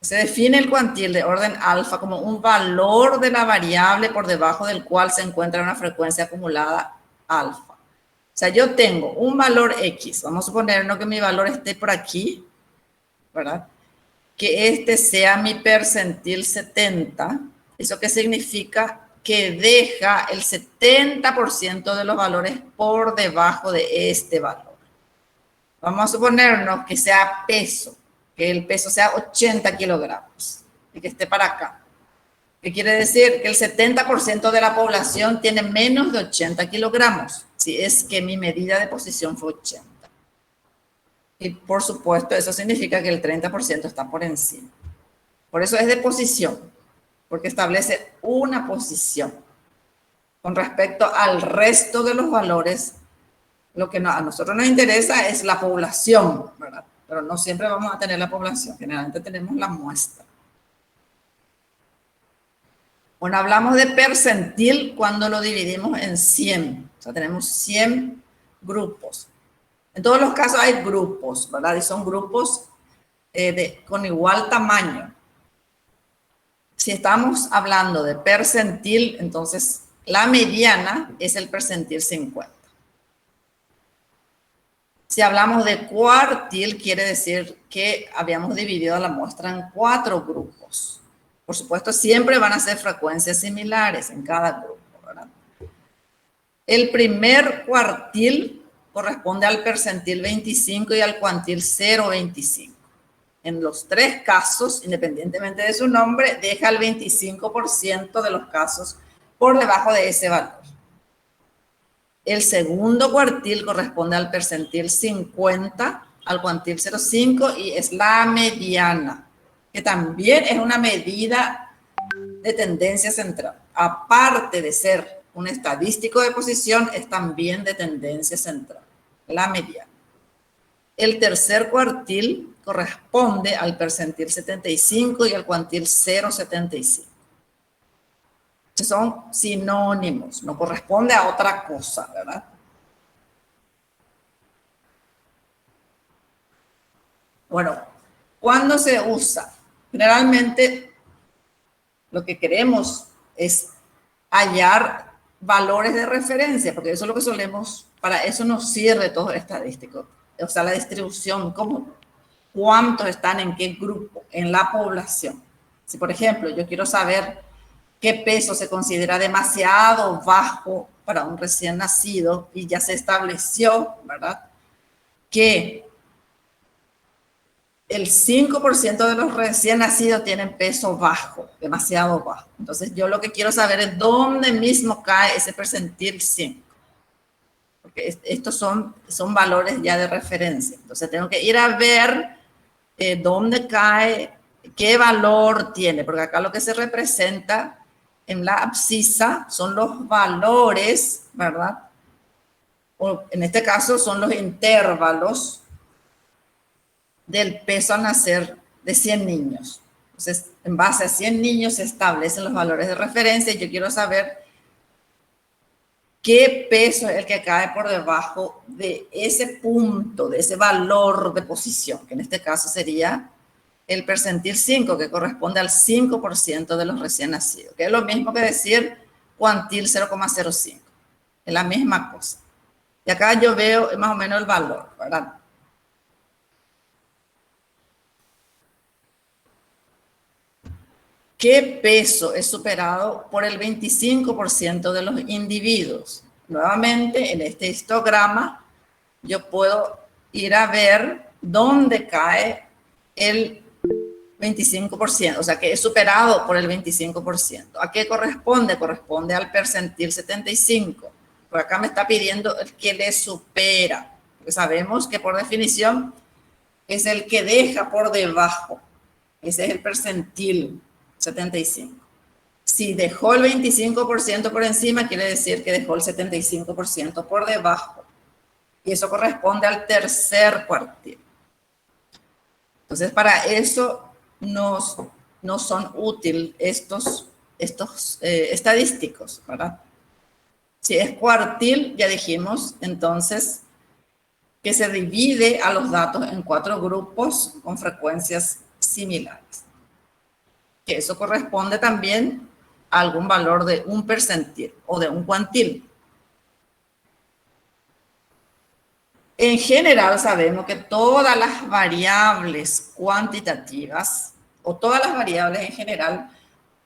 Se define el cuantil de orden alfa como un valor de la variable por debajo del cual se encuentra una frecuencia acumulada alfa. O sea, yo tengo un valor X, vamos a suponer que mi valor esté por aquí, ¿verdad? Que este sea mi percentil 70. ¿Eso qué significa? Que deja el 70% de los valores por debajo de este valor. Vamos a suponernos que sea peso, que el peso sea 80 kilogramos y que esté para acá. ¿Qué quiere decir? Que el 70% de la población tiene menos de 80 kilogramos, si es que mi medida de posición fue 80. Y por supuesto, eso significa que el 30% está por encima. Por eso es de posición, porque establece una posición. Con respecto al resto de los valores, lo que a nosotros nos interesa es la población, ¿verdad? Pero no siempre vamos a tener la población, generalmente tenemos la muestra. Bueno, hablamos de percentil cuando lo dividimos en 100. O sea, tenemos 100 grupos. En todos los casos hay grupos, ¿verdad? Y son grupos con igual tamaño. Si estamos hablando de percentil, entonces la mediana es el percentil 50. Si hablamos de cuartil, quiere decir que habíamos dividido la muestra en 4 grupos. Por supuesto, siempre van a ser frecuencias similares en cada grupo, ¿verdad? El primer cuartil corresponde al percentil 25 y al cuantil 0,25. En los 3 casos, independientemente de su nombre, deja el 25% de los casos por debajo de ese valor. El segundo cuartil corresponde al percentil 50, al cuantil 0,5 y es la mediana, que también es una medida de tendencia central. Aparte de ser un estadístico de posición, es también de tendencia central, la mediana. El tercer cuartil corresponde al percentil 75 y al cuantil 0,75. Son sinónimos, no corresponde a otra cosa, ¿verdad? Bueno, ¿cuándo se usa? Generalmente lo que queremos es hallar valores de referencia, porque eso es lo que solemos, para eso nos sirve todo el estadístico. O sea, la distribución, cuántos están en qué grupo, en la población. Si, por ejemplo, yo quiero saber qué peso se considera demasiado bajo para un recién nacido y ya se estableció, ¿verdad?, que el 5% de los recién nacidos tienen peso bajo, demasiado bajo. Entonces, yo lo que quiero saber es dónde mismo cae ese percentil 5. Porque estos son valores ya de referencia. Entonces, tengo que ir a ver dónde cae, qué valor tiene, porque acá lo que se representa en la abscisa son los valores, ¿verdad? O en este caso son los intervalos del peso al nacer de 100 niños. Entonces, en base a 100 niños se establecen los valores de referencia y yo quiero saber qué peso es el que cae por debajo de ese punto, de ese valor de posición, que en este caso sería el percentil 5, que corresponde al 5% de los recién nacidos, que es lo mismo que decir cuantil 0,05. Es la misma cosa. Y acá yo veo más o menos el valor, ¿verdad? ¿Qué peso es superado por el 25% de los individuos? Nuevamente, en este histograma, yo puedo ir a ver dónde cae el 25%, o sea, que es superado por el 25%. ¿A qué corresponde? Corresponde al percentil 75. Por acá me está pidiendo el que le supera, porque sabemos que por definición es el que deja por debajo. Ese es el percentil 75. Si dejó el 25% por encima, quiere decir que dejó el 75% por debajo. Y eso corresponde al tercer cuartil. Entonces, para eso no son útiles estos estadísticos, ¿verdad? Si es cuartil, ya dijimos, entonces, que se divide a los datos en 4 grupos con frecuencias similares. Que eso corresponde también a algún valor de un percentil o de un cuantil. En general sabemos que todas las variables cuantitativas o todas las variables en general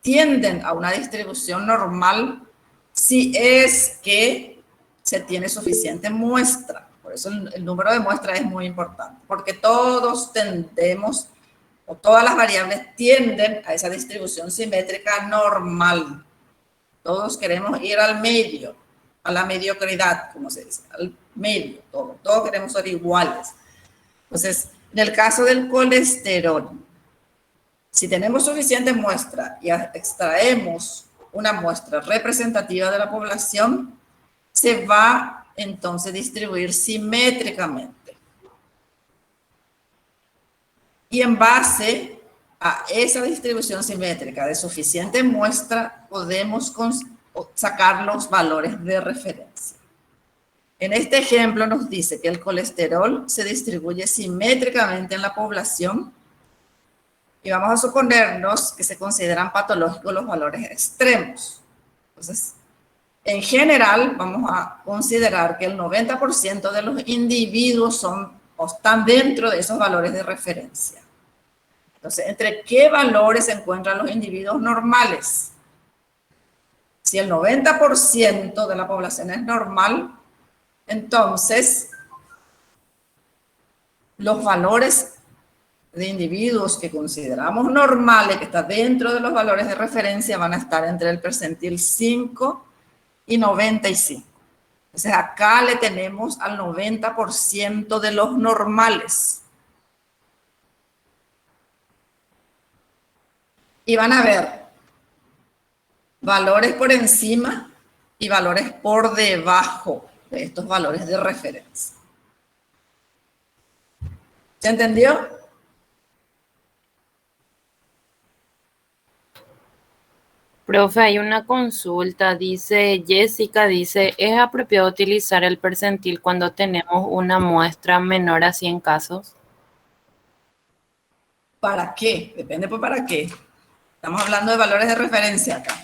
tienden a una distribución normal si es que se tiene suficiente muestra. Por eso el número de muestras es muy importante, porque todos tendemos, o todas las variables tienden a esa distribución simétrica normal. Todos queremos ir al medio, a la mediocridad, como se dice, al medio, todos queremos ser iguales. Entonces, en el caso del colesterol, si tenemos suficiente muestra y extraemos una muestra representativa de la población, se va entonces a distribuir simétricamente. Y en base a esa distribución simétrica de suficiente muestra, podemos sacar los valores de referencia. En este ejemplo nos dice que el colesterol se distribuye simétricamente en la población y vamos a suponernos que se consideran patológicos los valores extremos. Entonces, en general, vamos a considerar que el 90% de los individuos están dentro de esos valores de referencia. Entonces, ¿entre qué valores se encuentran los individuos normales? Si el 90% de la población es normal, entonces los valores de individuos que consideramos normales, que están dentro de los valores de referencia, van a estar entre el percentil 5 y 95. Entonces acá le tenemos al 90% de los normales. Y van a ver valores por encima y valores por debajo de estos valores de referencia. ¿Se entendió? Profe, hay una consulta, dice Jessica, dice, ¿es apropiado utilizar el percentil cuando tenemos una muestra menor a 100 casos? ¿Para qué? Depende por para qué. Estamos hablando de valores de referencia acá.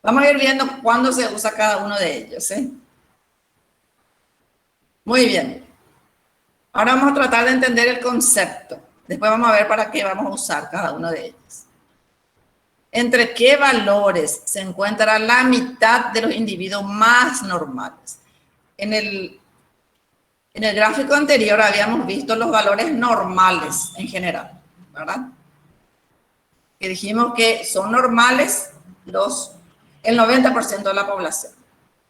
Vamos a ir viendo cuándo se usa cada uno de ellos, ¿eh? Muy bien. Ahora vamos a tratar de entender el concepto. Después vamos a ver para qué vamos a usar cada uno de ellos. ¿Entre qué valores se encuentra la mitad de los individuos más normales? En el gráfico anterior habíamos visto los valores normales en general, ¿verdad? Que dijimos que son normales el 90% de la población.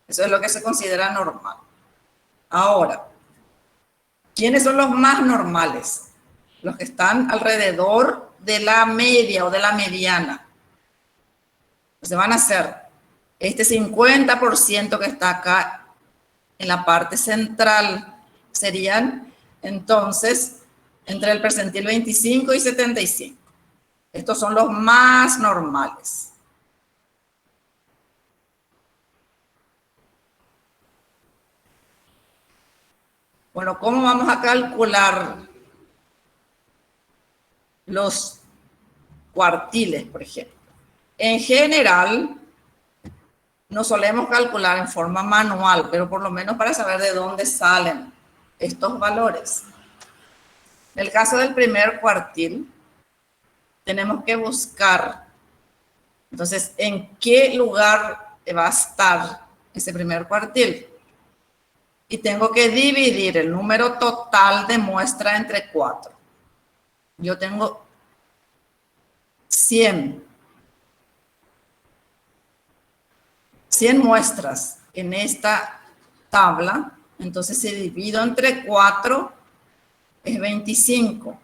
Eso es lo que se considera normal. Ahora, ¿quiénes son los más normales? Los que están alrededor de la media o de la mediana. Entonces van a ser este 50% que está acá en la parte central. Serían, entonces, entre el percentil 25 y 75. Estos son los más normales. Bueno, ¿cómo vamos a calcular los cuartiles, por ejemplo? En general, no solemos calcular en forma manual, pero por lo menos para saber de dónde salen estos valores. En el caso del primer cuartil, tenemos que buscar, entonces, en qué lugar va a estar ese primer cuartil. Y tengo que dividir el número total de muestra entre 4. Yo tengo 100 muestras en esta tabla, entonces si divido entre 4 es 25.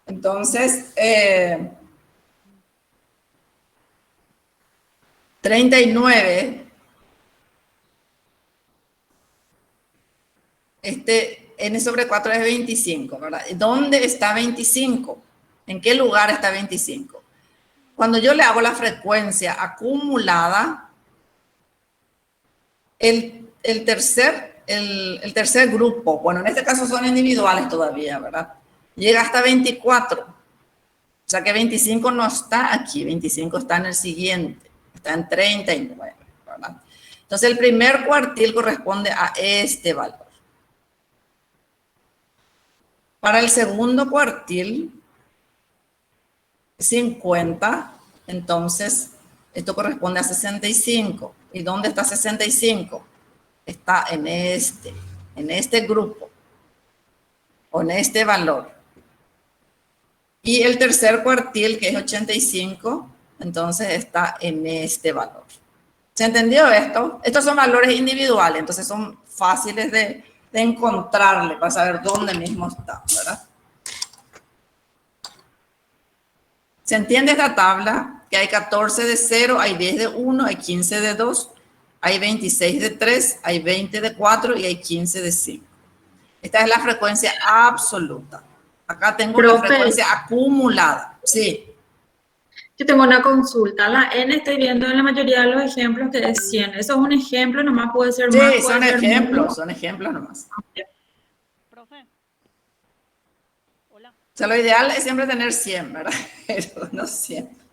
Entonces, 39, n sobre 4 es 25, ¿verdad? ¿Dónde está 25? ¿En qué lugar está 25? Cuando yo le hago la frecuencia acumulada, el tercer grupo, bueno, en este caso son individuales todavía, ¿verdad? Llega hasta 24. O sea que 25 no está aquí, 25 está en el siguiente, está en 39, ¿verdad? Entonces el primer cuartil corresponde a este valor. Para el segundo cuartil, 50, entonces esto corresponde a 65. ¿Y dónde está 65? Está en este grupo, o en este valor. Y el tercer cuartil, que es 85, entonces está en este valor. ¿Se entendió esto? Estos son valores individuales, entonces son fáciles de encontrarle para saber dónde mismo está, ¿verdad? ¿Se entiende esta tabla? Que hay 14 de 0, hay 10 de 1, hay 15 de 2, hay 26 de 3, hay 20 de 4 y hay 15 de 5. Esta es la frecuencia absoluta. Acá tengo la Profe. frecuencia acumulada. Sí. Yo tengo una consulta. La N estoy viendo en la mayoría de los ejemplos que es 100. Eso es un ejemplo, nomás puede ser más, Sí, puede son ser ejemplos, menos. son ejemplos nomás. Profe. Hola. O sea, lo ideal es siempre tener 100, ¿verdad? Pero no siempre.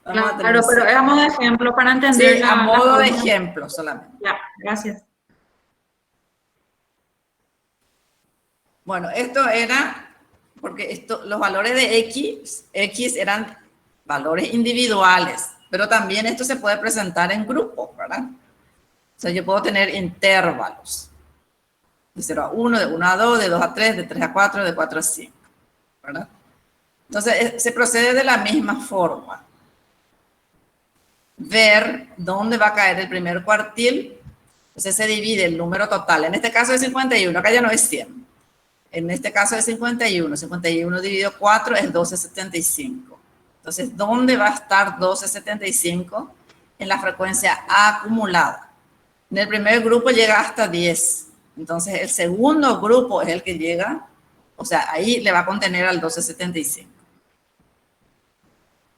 Vamos a tener Claro, pero 100. es a modo de ejemplo para entender Sí, la a modo de forma. ejemplo solamente. Ya, gracias. Bueno, esto era, porque los valores de X eran valores individuales, pero también esto se puede presentar en grupo, ¿verdad? O sea, yo puedo tener intervalos. De 0 a 1, de 1 a 2, de 2 a 3, de 3 a 4, de 4 a 5, ¿verdad? Entonces, se procede de la misma forma. Ver dónde va a caer el primer cuartil. Entonces, se divide el número total. En este caso es 51, acá ya no es 100. En este caso es 51. 51 dividido 4 es 1275. Entonces, ¿dónde va a estar 1275? En la frecuencia acumulada. En el primer grupo llega hasta 10. Entonces, el segundo grupo es el que llega, o sea, ahí le va a contener al 1275.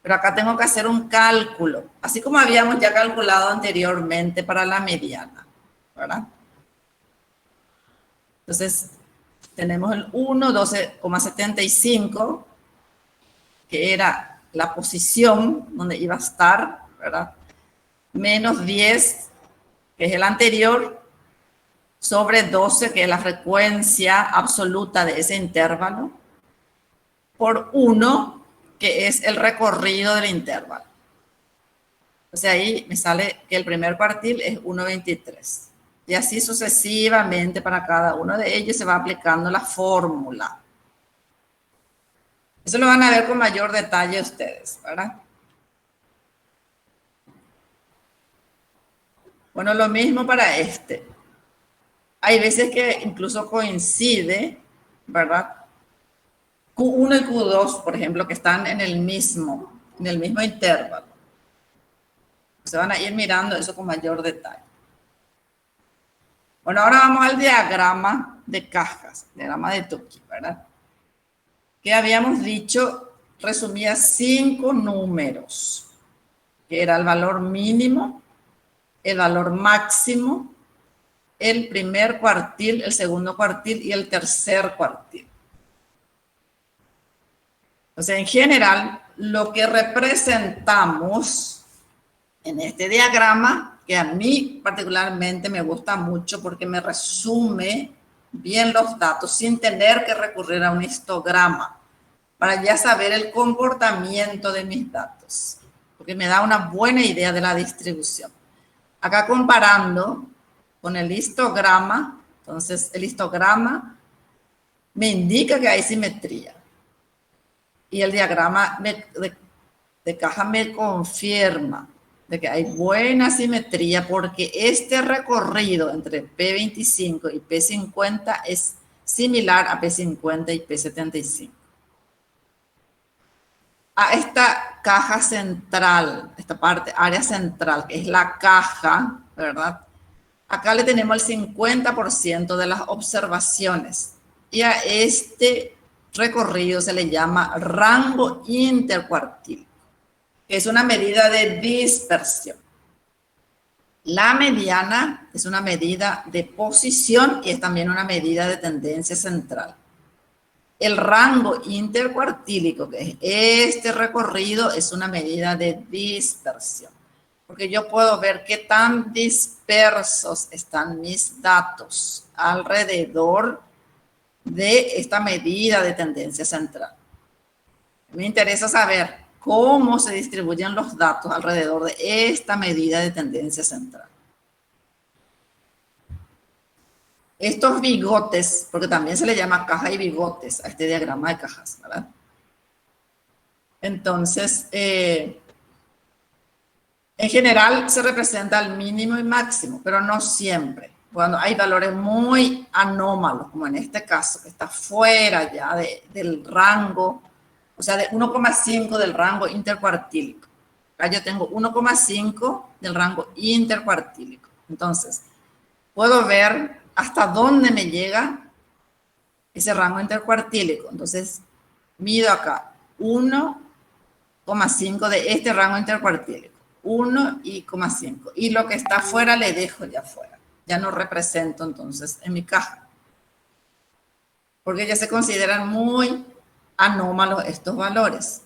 Pero acá tengo que hacer un cálculo, así como habíamos ya calculado anteriormente para la mediana, ¿verdad? Entonces, tenemos el 1, 12,75, que era la posición donde iba a estar, ¿verdad? Menos 10, que es el anterior, sobre 12, que es la frecuencia absoluta de ese intervalo, por 1, que es el recorrido del intervalo. Entonces ahí me sale que el primer cuartil es 1,23. Y así sucesivamente para cada uno de ellos se va aplicando la fórmula. Eso lo van a ver con mayor detalle ustedes, ¿verdad? Bueno, lo mismo para este. Hay veces que incluso coincide, ¿verdad? Q1 y Q2, por ejemplo, que están en el mismo intervalo. Se van a ir mirando eso con mayor detalle. Bueno, ahora vamos al diagrama de cajas, diagrama de Tukey, ¿verdad? Que habíamos dicho, resumía 5 números, que era el valor mínimo, el valor máximo, el primer cuartil, el segundo cuartil y el tercer cuartil. O sea, en general, lo que representamos en este diagrama, que a mí particularmente me gusta mucho porque me resume bien los datos sin tener que recurrir a un histograma para ya saber el comportamiento de mis datos, porque me da una buena idea de la distribución. Acá comparando con el histograma, entonces el histograma me indica que hay simetría y el diagrama de caja me confirma de que hay buena simetría porque este recorrido entre P25 y P50 es similar a P50 y P75. A esta caja central, esta parte, área central, que es la caja, ¿verdad? Acá le tenemos el 50% de las observaciones y a este recorrido se le llama rango intercuartil, que es una medida de dispersión. La mediana es una medida de posición y es también una medida de tendencia central. El rango intercuartílico, que es este recorrido, es una medida de dispersión, porque yo puedo ver qué tan dispersos están mis datos alrededor de esta medida de tendencia central. Me interesa saber cómo se distribuyen los datos alrededor de esta medida de tendencia central. Estos bigotes, porque también se le llama caja y bigotes a este diagrama de cajas, ¿verdad? Entonces, en general se representa el mínimo y máximo, pero no siempre. Cuando hay valores muy anómalos, como en este caso, que está fuera ya del rango, o sea, de 1,5 del rango intercuartílico. Acá yo tengo 1,5 del rango intercuartílico. Entonces, puedo ver hasta dónde me llega ese rango intercuartílico. Entonces, mido acá 1,5 de este rango intercuartílico. 1,5. Y lo que está afuera le dejo ya afuera. Ya no represento entonces en mi caja. Porque ya se consideran muy anómalos estos valores.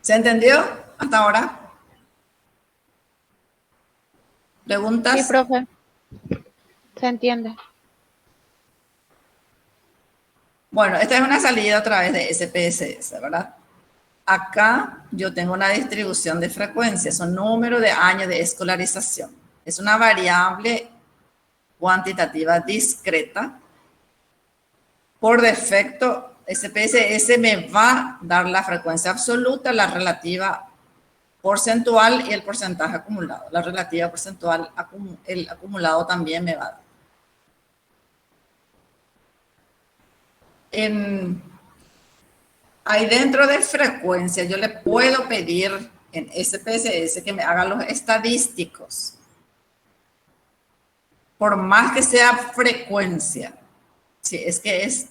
¿Se entendió hasta ahora? ¿Preguntas? Sí, profe. Se entiende. Bueno, esta es una salida a través de SPSS, ¿verdad? Acá yo tengo una distribución de frecuencias, son número de años de escolarización. Es una variable cuantitativa discreta. Por defecto, SPSS me va a dar la frecuencia absoluta, la relativa porcentual y el porcentaje acumulado. La relativa porcentual, el acumulado también me va a dar. Ahí dentro de frecuencia yo le puedo pedir en SPSS que me haga los estadísticos. Por más que sea frecuencia, si es que es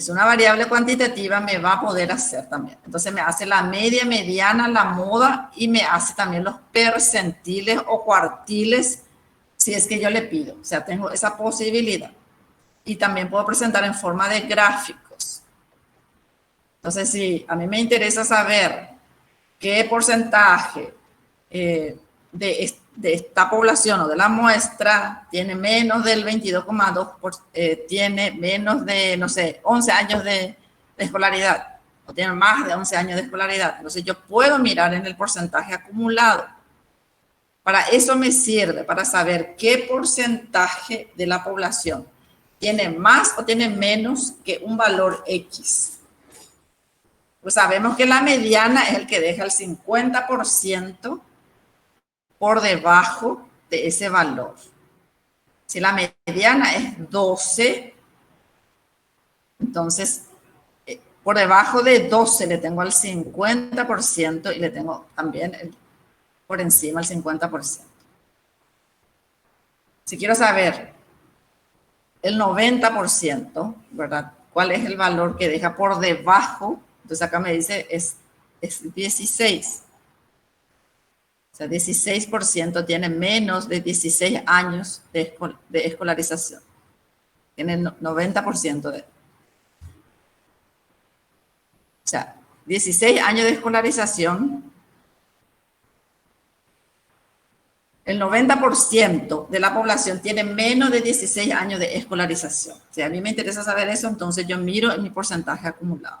una variable cuantitativa, me va a poder hacer también. Entonces me hace la media, mediana, la moda y me hace también los percentiles o cuartiles si es que yo le pido. O sea, tengo esa posibilidad. Y también puedo presentar en forma de gráficos. Entonces, si a mí me interesa saber qué porcentaje de esta población o de la muestra tiene menos del 22,2%, tiene menos de, no sé, 11 años de escolaridad, o tiene más de 11 años de escolaridad. Entonces, yo puedo mirar en el porcentaje acumulado. Para eso me sirve, para saber qué porcentaje de la población tiene más o tiene menos que un valor X. Pues sabemos que la mediana es el que deja el 50% por debajo de ese valor. Si la mediana es 12, entonces por debajo de 12 le tengo al 50% y le tengo también por encima el 50%. Si quiero saber el 90%, ¿verdad? ¿Cuál es el valor que deja por debajo? Entonces acá me dice es 16. O sea, 16% tiene menos de 16 años de escolarización. Tiene 90% de... O sea, 16 años de escolarización. El 90% de la población tiene menos de 16 años de escolarización. Si a mí me interesa saber eso, entonces yo miro en mi porcentaje acumulado.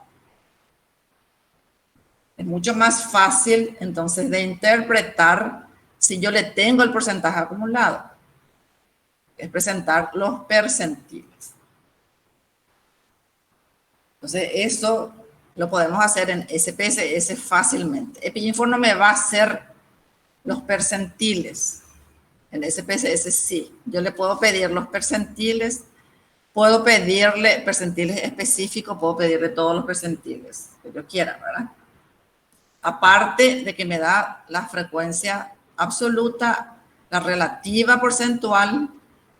Es mucho más fácil, entonces, de interpretar si yo le tengo el porcentaje acumulado. Es presentar los percentiles. Entonces, eso lo podemos hacer en SPSS fácilmente. Epinfor no me va a hacer los percentiles. En SPSS sí. Yo le puedo pedir los percentiles, puedo pedirle percentiles específicos, puedo pedirle todos los percentiles que yo quiera, ¿verdad? Aparte de que me da la frecuencia absoluta, la relativa porcentual,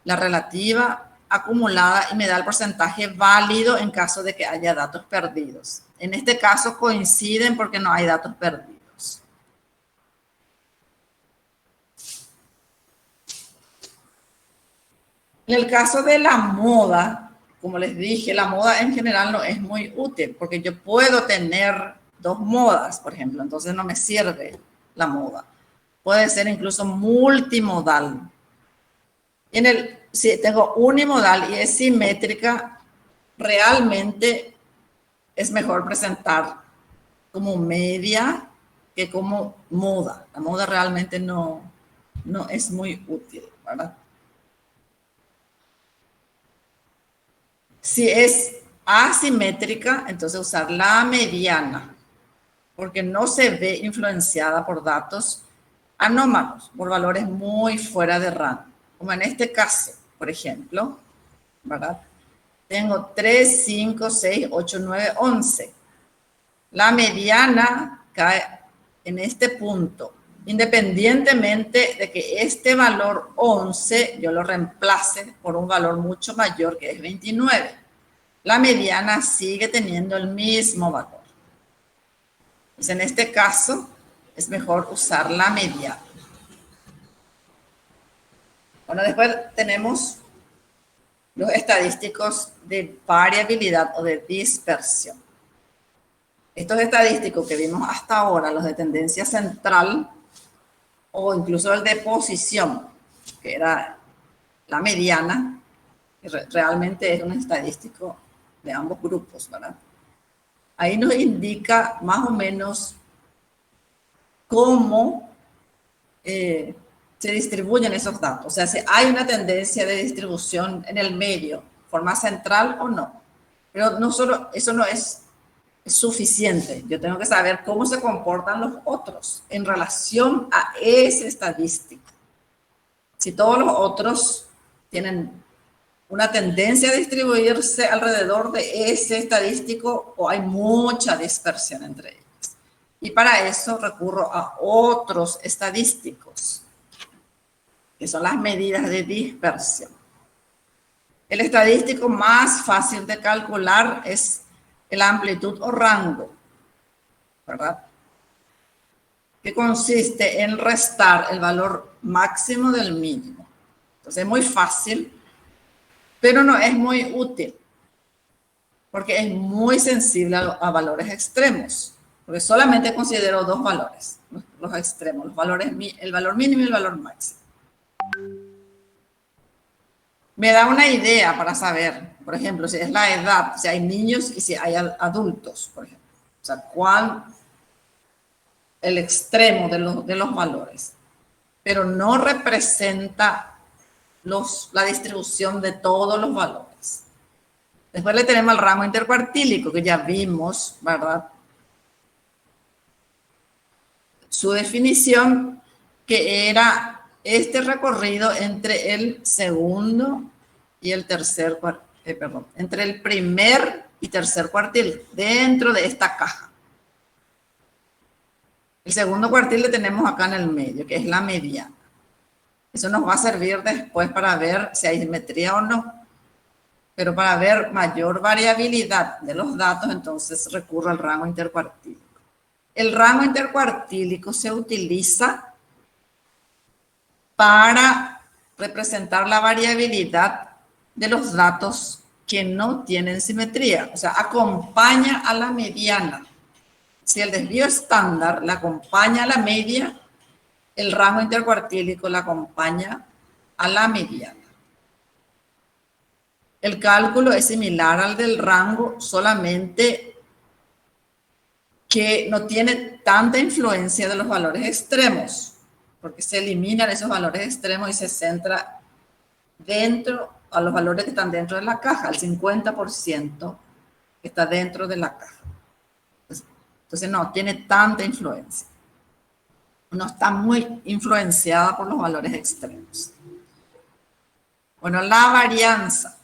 la relativa acumulada y me da el porcentaje válido en caso de que haya datos perdidos. En este caso coinciden porque no hay datos perdidos. En el caso de la moda, como les dije, la moda en general no es muy útil porque yo puedo tener dos modas, por ejemplo, entonces no me sirve la moda. Puede ser incluso multimodal. Si tengo unimodal y es simétrica, realmente es mejor presentar como media que como moda. La moda realmente no es muy útil, ¿verdad? Si es asimétrica, entonces usar la mediana, porque no se ve influenciada por datos anómalos, por valores muy fuera de rango. Como en este caso, por ejemplo, ¿verdad? Tengo 3, 5, 6, 8, 9, 11. La mediana cae en este punto independientemente de que este valor 11 yo lo reemplace por un valor mucho mayor que es 29. La mediana sigue teniendo el mismo valor. Pues en este caso es mejor usar la mediana. Bueno, después tenemos los estadísticos de variabilidad o de dispersión. Estos estadísticos que vimos hasta ahora, los de tendencia central o incluso el de posición, que era la mediana, que realmente es un estadístico de ambos grupos, ¿verdad? Ahí nos indica más o menos cómo se distribuyen esos datos. O sea, si hay una tendencia de distribución en el medio, forma central o no. Pero no solo, eso no es suficiente. Yo tengo que saber cómo se comportan los otros en relación a ese estadístico. Si todos los otros tienen una tendencia a distribuirse alrededor de ese estadístico o hay mucha dispersión entre ellos. Y para eso recurro a otros estadísticos, que son las medidas de dispersión. El estadístico más fácil de calcular es la amplitud o rango, ¿verdad? Que consiste en restar el valor máximo del mínimo. Entonces es muy fácil, pero no es muy útil, porque es muy sensible a valores extremos, porque solamente considero dos valores, los extremos, los valores, el valor mínimo y el valor máximo. Me da una idea para saber, por ejemplo, si es la edad, si hay niños y si hay adultos, por ejemplo. O sea, cuál el extremo de los valores. Pero no representa la distribución de todos los valores. Después le tenemos el rango intercuartílico, que ya vimos, ¿verdad? Su definición, que era este recorrido entre el segundo y el tercer cuartil, entre el primer y tercer cuartil, dentro de esta caja. El segundo cuartil le tenemos acá en el medio, que es la mediana. Eso nos va a servir después para ver si hay simetría o no. Pero para ver mayor variabilidad de los datos, entonces recurro al rango intercuartílico. El rango intercuartílico se utiliza para representar la variabilidad de los datos que no tienen simetría, o sea, acompaña a la mediana. Si el desvío estándar la acompaña a la media, el rango intercuartílico la acompaña a la mediana. El cálculo es similar al del rango, solamente que no tiene tanta influencia de los valores extremos, porque se eliminan esos valores extremos y se centra a los valores que están dentro de la caja, el 50% que está dentro de la caja. Entonces no tiene tanta influencia. No está muy influenciada por los valores extremos. Bueno, la varianza.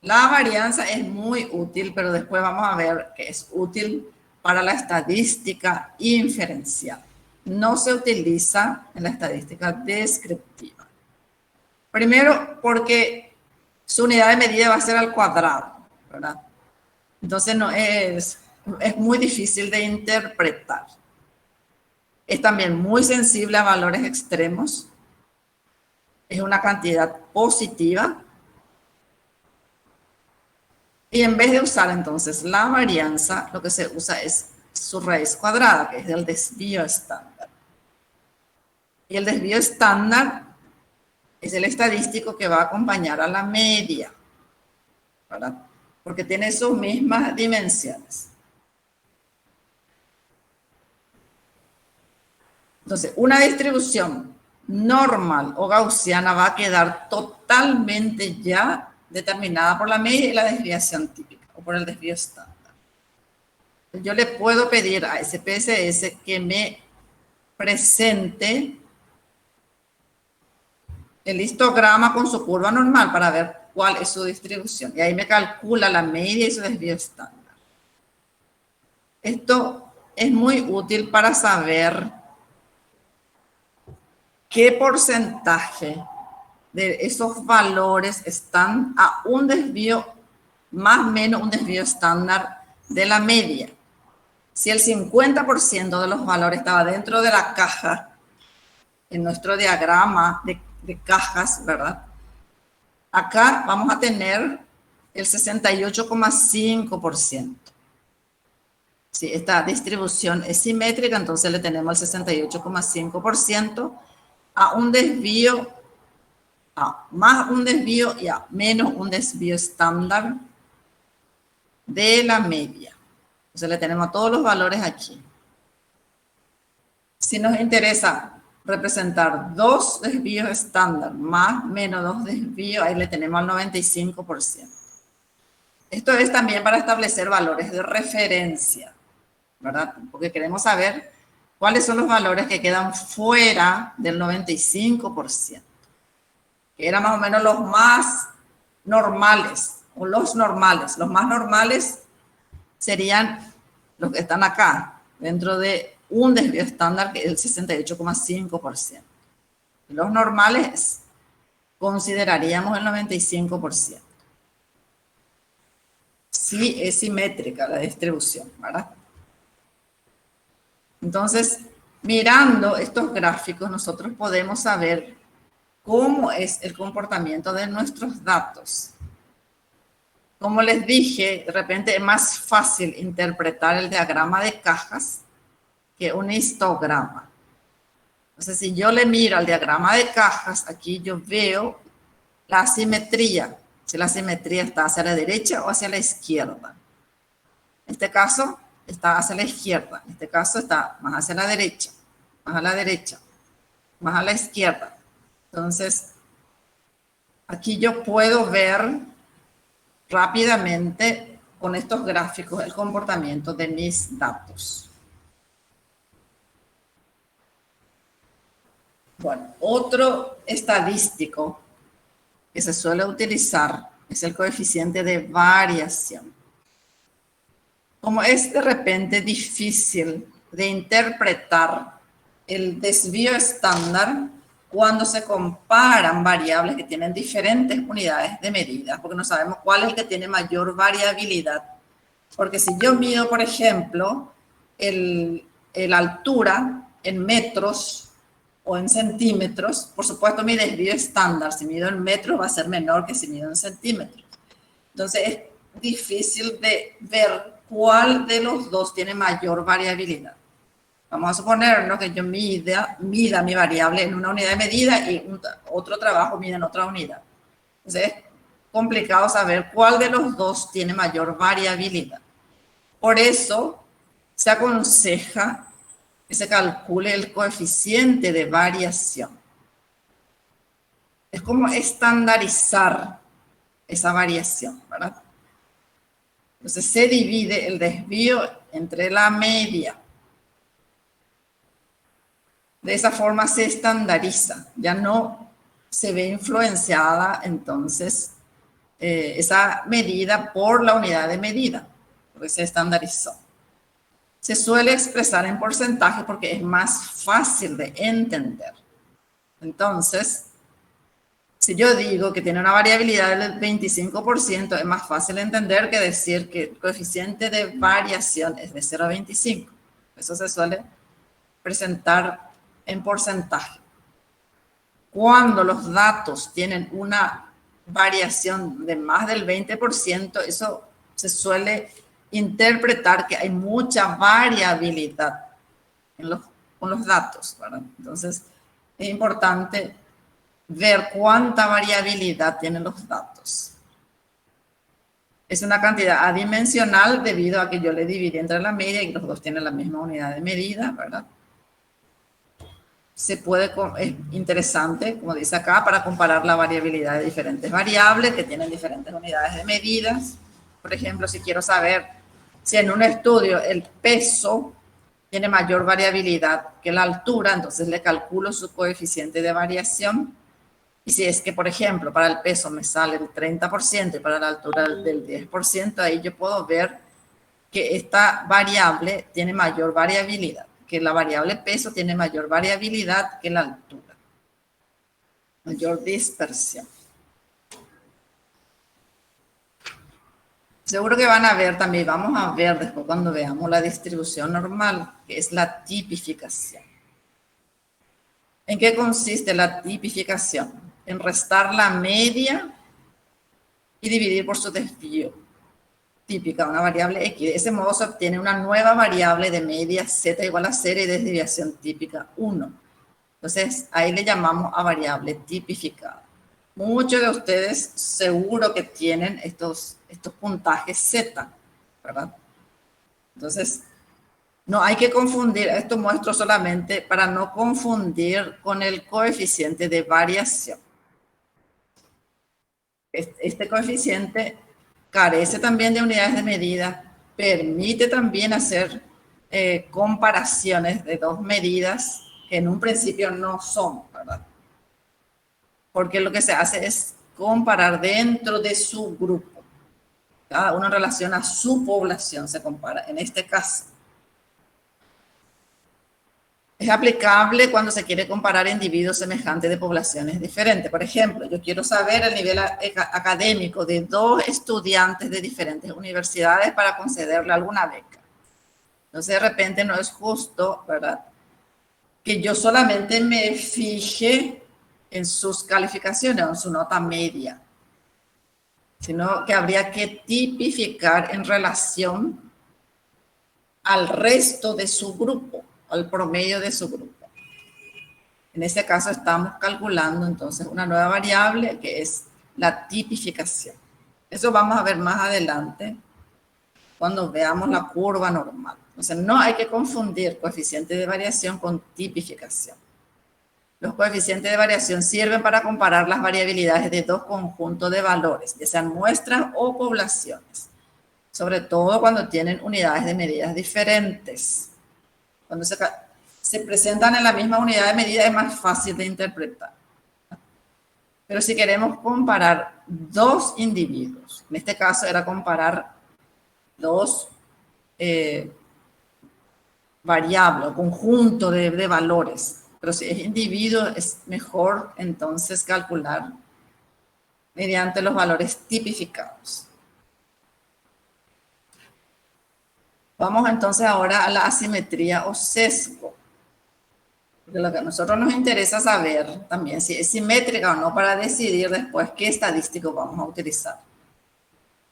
La varianza es muy útil, pero después vamos a ver que es útil para la estadística inferencial. No se utiliza en la estadística descriptiva. Primero, porque su unidad de medida va a ser al cuadrado, ¿verdad? Entonces no es muy difícil de interpretar. Es también muy sensible a valores extremos. Es una cantidad positiva. Y en vez de usar entonces la varianza, lo que se usa es su raíz cuadrada, que es el desvío estándar. Y el desvío estándar es el estadístico que va a acompañar a la media, ¿verdad? Porque tiene sus mismas dimensiones. Entonces, una distribución normal o gaussiana va a quedar totalmente ya determinada por la media y la desviación típica, o por el desvío estándar. Yo le puedo pedir a SPSS que me presente el histograma con su curva normal para ver cuál es su distribución. Y ahí me calcula la media y su desvío estándar. Esto es muy útil para saber qué porcentaje de esos valores están a un desvío, más o menos un desvío estándar de la media. Si el 50% de los valores estaba dentro de la caja, en nuestro diagrama de cajas, ¿verdad? Acá vamos a tener el 68,5%. Si esta distribución es simétrica, entonces le tenemos el 68,5% a un desvío, a más un desvío y a menos un desvío estándar de la media. Entonces le tenemos todos los valores aquí. Si nos interesa representar dos desvíos estándar más menos dos desvíos, ahí le tenemos al 95%. Esto es también para establecer valores de referencia, ¿verdad? Porque queremos saber cuáles son los valores que quedan fuera del 95%, que eran más o menos los más normales, o los normales. Los más normales serían los que están acá, dentro de un desvío estándar que es el 68,5%. Los normales consideraríamos el 95%. Sí es simétrica la distribución, ¿verdad? Entonces, mirando estos gráficos, nosotros podemos saber cómo es el comportamiento de nuestros datos. Como les dije, de repente es más fácil interpretar el diagrama de cajas que un histograma. Entonces, si yo le miro al diagrama de cajas, aquí yo veo la asimetría. Si la asimetría está hacia la derecha o hacia la izquierda. En este caso, está hacia la izquierda. En este caso, está más hacia la derecha, más a la derecha, más a la izquierda. Entonces, aquí yo puedo ver rápidamente con estos gráficos el comportamiento de mis datos. Bueno, otro estadístico que se suele utilizar es el coeficiente de variación. Como es de repente difícil de interpretar el desvío estándar cuando se comparan variables que tienen diferentes unidades de medida, porque no sabemos cuál es el que tiene mayor variabilidad. Porque si yo mido, por ejemplo, la altura en metros o en centímetros, por supuesto mi desvío estándar, si mido en metros va a ser menor que si mido en centímetros. Entonces es difícil de ver cuál de los dos tiene mayor variabilidad. Vamos a suponernos que yo mida mi variable en una unidad de medida y otro trabajo mida en otra unidad. Entonces es complicado saber cuál de los dos tiene mayor variabilidad. Por eso se aconseja que se calcule el coeficiente de variación. Es como estandarizar esa variación, ¿verdad? Entonces se divide el desvío entre la media. De esa forma se estandariza, ya no se ve influenciada entonces esa medida por la unidad de medida, porque se estandarizó. Se suele expresar en porcentaje porque es más fácil de entender. Entonces, si yo digo que tiene una variabilidad del 25%, es más fácil de entender que decir que el coeficiente de variación es de 0,25. Eso se suele presentar en porcentaje. Cuando los datos tienen una variación de más del 20%, eso se suele interpretar que hay mucha variabilidad con los datos, ¿verdad? Entonces, es importante ver cuánta variabilidad tienen los datos. Es una cantidad adimensional debido a que yo le dividí entre la media y los dos tienen la misma unidad de medida, ¿verdad? Es interesante, como dice acá, para comparar la variabilidad de diferentes variables que tienen diferentes unidades de medidas. Por ejemplo, si quiero saber si en un estudio el peso tiene mayor variabilidad que la altura, entonces le calculo su coeficiente de variación. Y si es que, por ejemplo, para el peso me sale el 30% y para la altura del 10%, ahí yo puedo ver que esta variable tiene mayor variabilidad, que la variable peso tiene mayor variabilidad que la altura, mayor dispersión. Seguro que van a ver también, vamos a ver después cuando veamos la distribución normal, que es la tipificación. ¿En qué consiste la tipificación? En restar la media y dividir por su desvío típica, una variable X. De ese modo se obtiene una nueva variable de media Z igual a 0 y de desviación típica 1. Entonces, ahí le llamamos a variable tipificada. Muchos de ustedes seguro que tienen estos puntajes Z, ¿verdad? Entonces, no hay que confundir, esto muestro solamente para no confundir con el coeficiente de variación. Este coeficiente carece también de unidades de medida, permite también hacer comparaciones de dos medidas que en un principio no son, ¿verdad? Porque lo que se hace es comparar dentro de su grupo. Cada uno en relación a su población se compara, en este caso. Es aplicable cuando se quiere comparar individuos semejantes de poblaciones diferentes. Por ejemplo, yo quiero saber el nivel académico de dos estudiantes de diferentes universidades para concederle alguna beca. Entonces, de repente no es justo, ¿verdad?, que yo solamente me fije en sus calificaciones o en su nota media, sino que habría que tipificar en relación al resto de su grupo, al promedio de su grupo. En este caso estamos calculando entonces una nueva variable que es la tipificación. Eso vamos a ver más adelante cuando veamos la curva normal. Entonces no hay que confundir coeficiente de variación con tipificación. Los coeficientes de variación sirven para comparar las variabilidades de dos conjuntos de valores, ya sean muestras o poblaciones, sobre todo cuando tienen unidades de medidas diferentes. Cuando se presentan en la misma unidad de medida es más fácil de interpretar. Pero si queremos comparar dos individuos, en este caso era comparar dos variables, conjunto de valores. Pero si es individuo, es mejor entonces calcular mediante los valores tipificados. Vamos entonces ahora a la asimetría o sesgo. Porque lo que a nosotros nos interesa saber también si es simétrica o no para decidir después qué estadístico vamos a utilizar.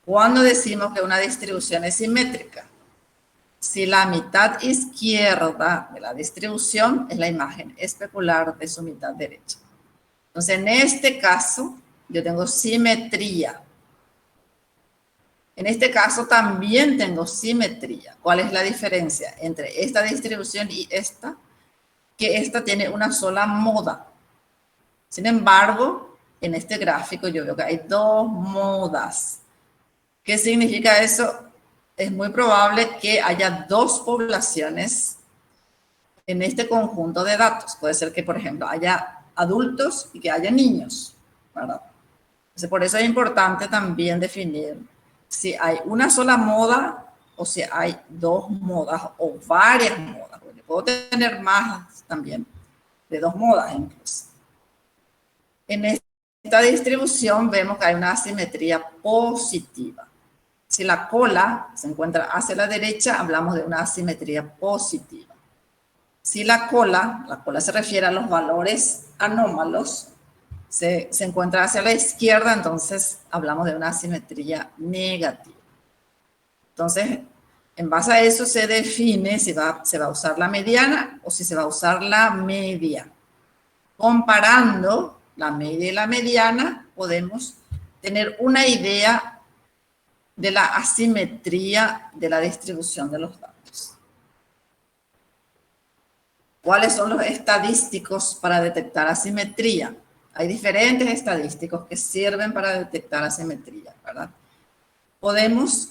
¿Cuándo decimos que una distribución es simétrica? Si la mitad izquierda de la distribución es la imagen especular de su mitad derecha. Entonces, en este caso, yo tengo simetría. En este caso también tengo simetría. ¿Cuál es la diferencia entre esta distribución y esta? Que esta tiene una sola moda. Sin embargo, en este gráfico yo veo que hay dos modas. ¿Qué significa eso? Es muy probable que haya dos poblaciones en este conjunto de datos. Puede ser que, por ejemplo, haya adultos y que haya niños, ¿verdad? Entonces, por eso es importante también definir si hay una sola moda o si hay dos modas o varias modas. Porque puedo tener más también de dos modas incluso. En esta distribución vemos que hay una asimetría positiva. Si la cola se encuentra hacia la derecha, hablamos de una asimetría positiva. Si la cola se refiere a los valores anómalos, se encuentra hacia la izquierda, entonces hablamos de una asimetría negativa. Entonces, en base a eso se define si se va a usar la mediana o si se va a usar la media. Comparando la media y la mediana, podemos tener una idea de la asimetría de la distribución de los datos. ¿Cuáles son los estadísticos para detectar asimetría? Hay diferentes estadísticos que sirven para detectar asimetría, ¿verdad? Podemos,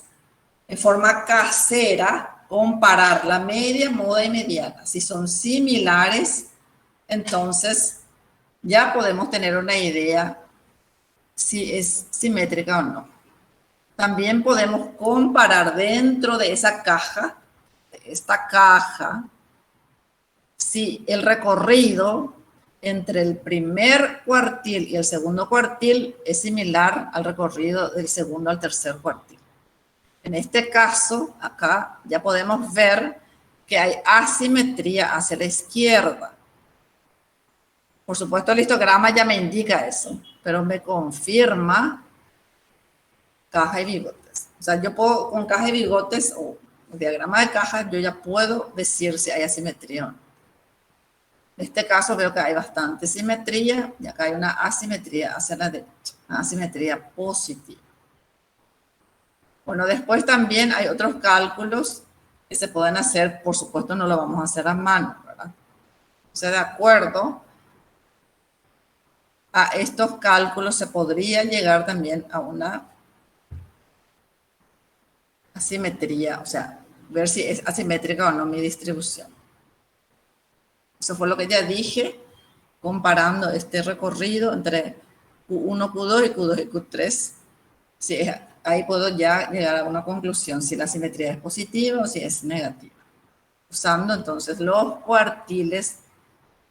en forma casera, comparar la media, moda y mediana. Si son similares, entonces ya podemos tener una idea si es simétrica o no. también podemos comparar dentro de esa caja, de esta caja, si el recorrido entre el primer cuartil y el segundo cuartil es similar al recorrido del segundo al tercer cuartil. En este caso, acá ya podemos ver que hay asimetría hacia la izquierda. Por supuesto, el histograma ya me indica eso, pero me confirma caja y bigotes. O sea, yo puedo, con caja y bigotes o diagrama de caja, yo ya puedo decir si hay asimetría o no. En este caso veo que hay bastante simetría y acá hay una asimetría hacia la derecha, una asimetría positiva. Bueno, después también hay otros cálculos que se pueden hacer, por supuesto no lo vamos a hacer a mano, ¿verdad? O sea, de acuerdo a estos cálculos se podría llegar también a una asimetría, o sea, ver si es asimétrica o no mi distribución. Eso fue lo que ya dije, comparando este recorrido entre Q1, Q2 y Q2 y Q3. Sí, ahí puedo ya llegar a una conclusión si la simetría es positiva o si es negativa. Usando entonces los cuartiles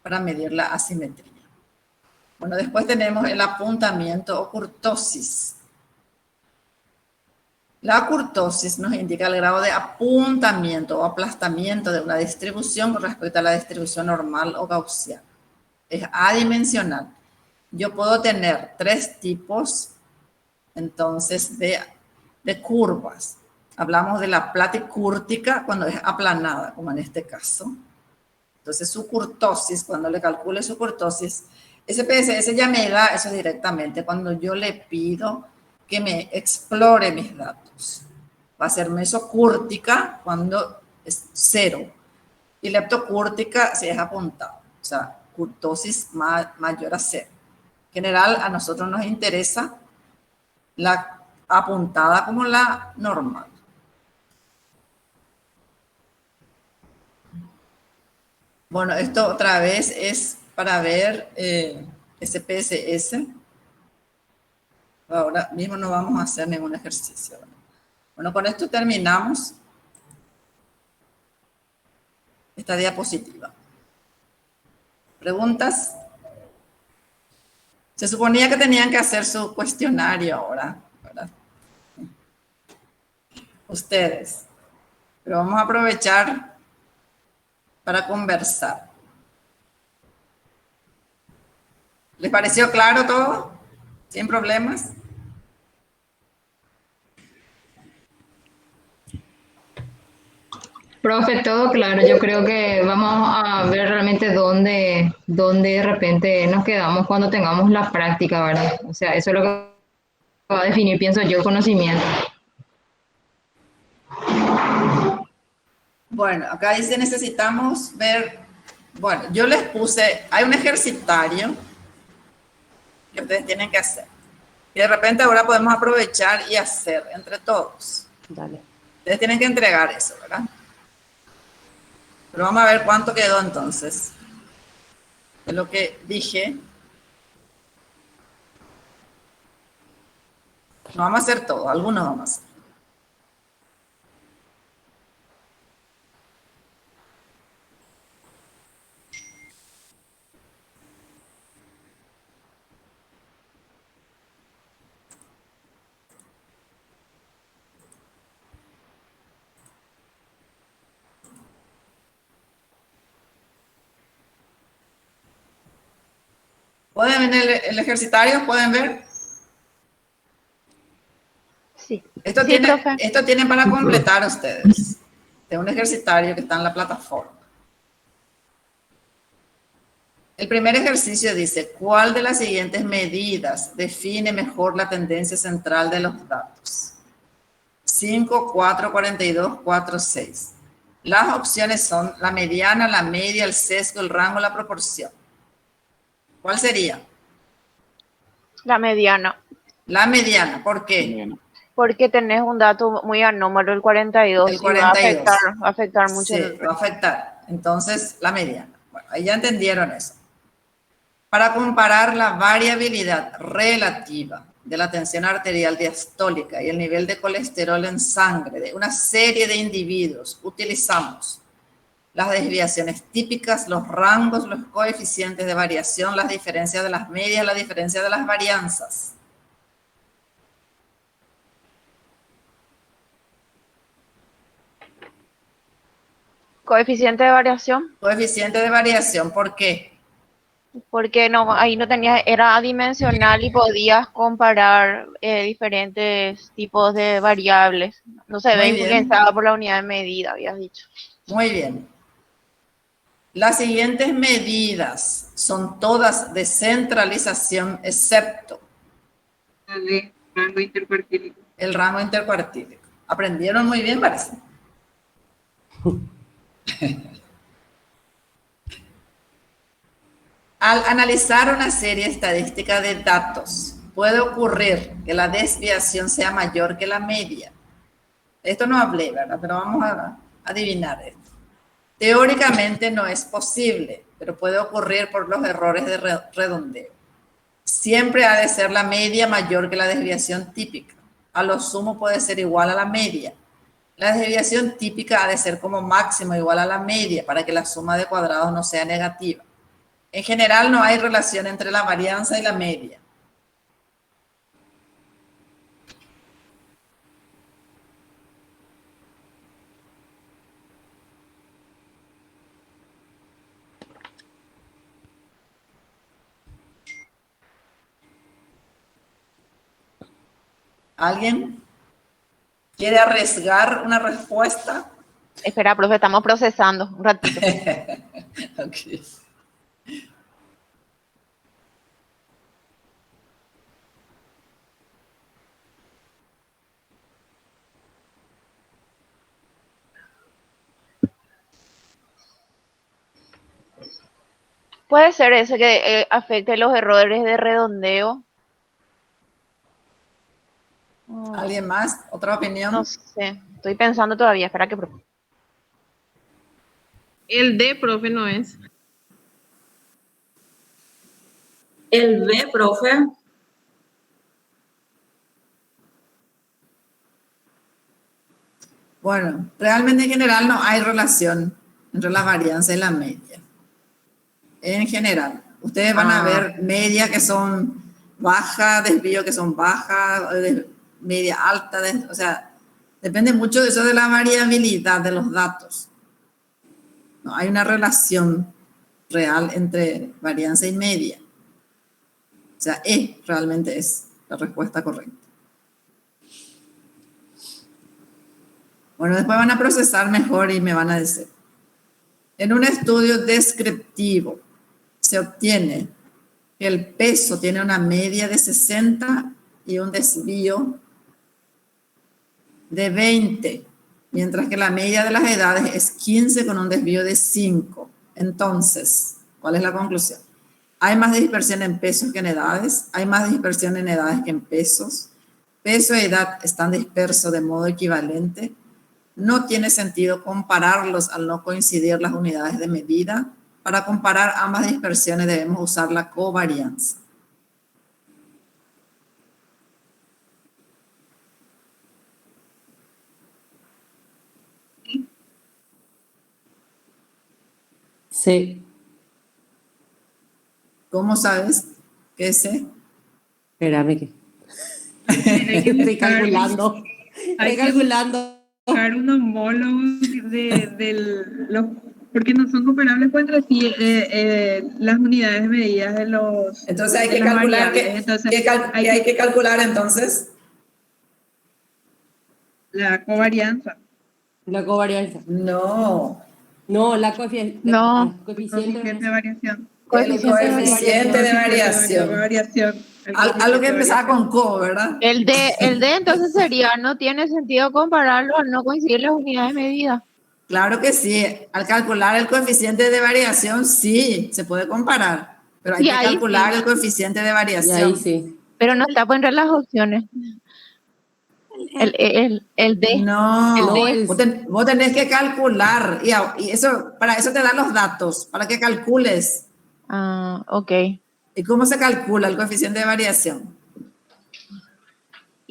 para medir la asimetría. Bueno, después tenemos el apuntamiento o kurtosis. La kurtosis nos indica el grado de apuntamiento o aplastamiento de una distribución con respecto a la distribución normal o gaussiana. Es adimensional. Yo puedo tener tres tipos, entonces, de curvas. Hablamos de la platicúrtica cuando es aplanada, como en este caso. Entonces, su kurtosis, cuando le calcule su kurtosis, ese PSS ya me da eso directamente cuando yo le pido que me explore mis datos. Va a ser mesocúrtica cuando es 0 y leptocúrtica si es apuntado, o sea, kurtosis mayor a 0. En general, a nosotros nos interesa la apuntada como la normal. Bueno, esto otra vez es para ver ese PSS. Ahora mismo no vamos a hacer ningún ejercicio. Bueno, con esto terminamos esta diapositiva. ¿Preguntas? Se suponía que tenían que hacer su cuestionario ahora, ¿verdad? Ustedes. Pero vamos a aprovechar para conversar. ¿Les pareció claro todo? ¿Sin problemas? Profe, todo claro. Yo creo que vamos a ver realmente dónde de repente nos quedamos cuando tengamos la práctica, ¿verdad? O sea, eso es lo que va a definir, pienso yo, el conocimiento. Bueno, acá dice necesitamos ver, bueno, yo les puse, hay un ejercitario que ustedes tienen que hacer. Y de repente ahora podemos aprovechar y hacer entre todos. Dale. Ustedes tienen que entregar eso, ¿verdad? Pero vamos a ver cuánto quedó entonces. De lo que dije. No vamos a hacer todo, algunos vamos a hacer. ¿Pueden ver el ejercitario? ¿Pueden ver? Sí. Esto tienen para completar ustedes. Es un ejercitario que está en la plataforma. El primer ejercicio dice, ¿cuál de las siguientes medidas define mejor la tendencia central de los datos? 5, 4, 42, 4, 6. Las opciones son la mediana, la media, el sesgo, el rango, la proporción. ¿Cuál sería? La mediana. La mediana, ¿por qué? Porque tenés un dato muy anómalo, el 42. El 42. Va a afectar mucho. Sí, va a afectar. Entonces, la mediana. Bueno, ahí ya entendieron eso. Para comparar la variabilidad relativa de la tensión arterial diastólica y el nivel de colesterol en sangre de una serie de individuos, utilizamos las desviaciones típicas, los rangos, los coeficientes de variación, las diferencias de las medias, la diferencia de las varianzas. Coeficiente de variación, Coeficiente de variación, ¿por qué? porque no, ahí no tenías, era adimensional y podías comparar diferentes tipos de variables. No se ve Muy bien. influenciada por la unidad de medida, habías dicho. Muy bien. Las siguientes medidas son todas de centralización, excepto El rango intercuartílico. el rango intercuartílico. ¿Aprendieron muy bien, parece? Al analizar una serie estadística de datos, puede ocurrir que la desviación sea mayor que la media. Esto no hablé, ¿verdad? Pero vamos a adivinar esto. Teóricamente no es posible, pero puede ocurrir por los errores de redondeo. Siempre ha de ser la media mayor que la desviación típica. A lo sumo puede ser igual a la media. La desviación típica ha de ser como máximo igual a la media para que la suma de cuadrados no sea negativa. En general no hay relación entre la varianza y la media. ¿Alguien quiere arriesgar una respuesta? Espera, profe, estamos procesando un ratito. Ok. Puede ser ese que afecte los errores de redondeo. ¿Alguien más? ¿Otra opinión? No sé, estoy pensando todavía, espera que... El D, profe, no es. El B, profe. Bueno, realmente en general no hay relación entre la varianza y la media. En general, ustedes van a ver medias que son bajas, desvíos que son bajas, media alta, o sea, depende mucho de eso de la variabilidad de los datos. No hay una relación real entre varianza y media. O sea, E realmente es la respuesta correcta. Bueno, después van a procesar mejor y me van a decir. En un estudio descriptivo se obtiene que el peso tiene una media de 60 y un desvío de 20, mientras que la media de las edades es 15 con un desvío de 5. Entonces, ¿cuál es la conclusión? Hay más dispersión en pesos que en edades, hay más dispersión en edades que en pesos. Peso y edad están dispersos de modo equivalente. No tiene sentido compararlos al no coincidir las unidades de medida. Para comparar ambas dispersiones debemos usar la covarianza. Sí. ¿Cómo sabes que es C? Espérame que estoy calculando. Estoy calculando. Buscar un homólogo de los, porque no son comparables entre sí las unidades medidas de los. Entonces hay que calcular hay que calcular entonces. La covarianza. La covarianza. No. No, la coeficiente. No. Coeficiente de variación. El coeficiente de variación. Algo que empezaba con co, ¿verdad? El D entonces sería, no tiene sentido compararlo al no coincidir las unidades de medida. Claro que sí. Al calcular el coeficiente de variación, sí, se puede comparar. Pero hay que calcular el coeficiente de variación. Y ahí sí. Pero no está entre las opciones. El D. No, vos tenés que calcular. Y eso, para eso te dan los datos, para que calcules. Ah, ok. ¿Y cómo se calcula el coeficiente de variación?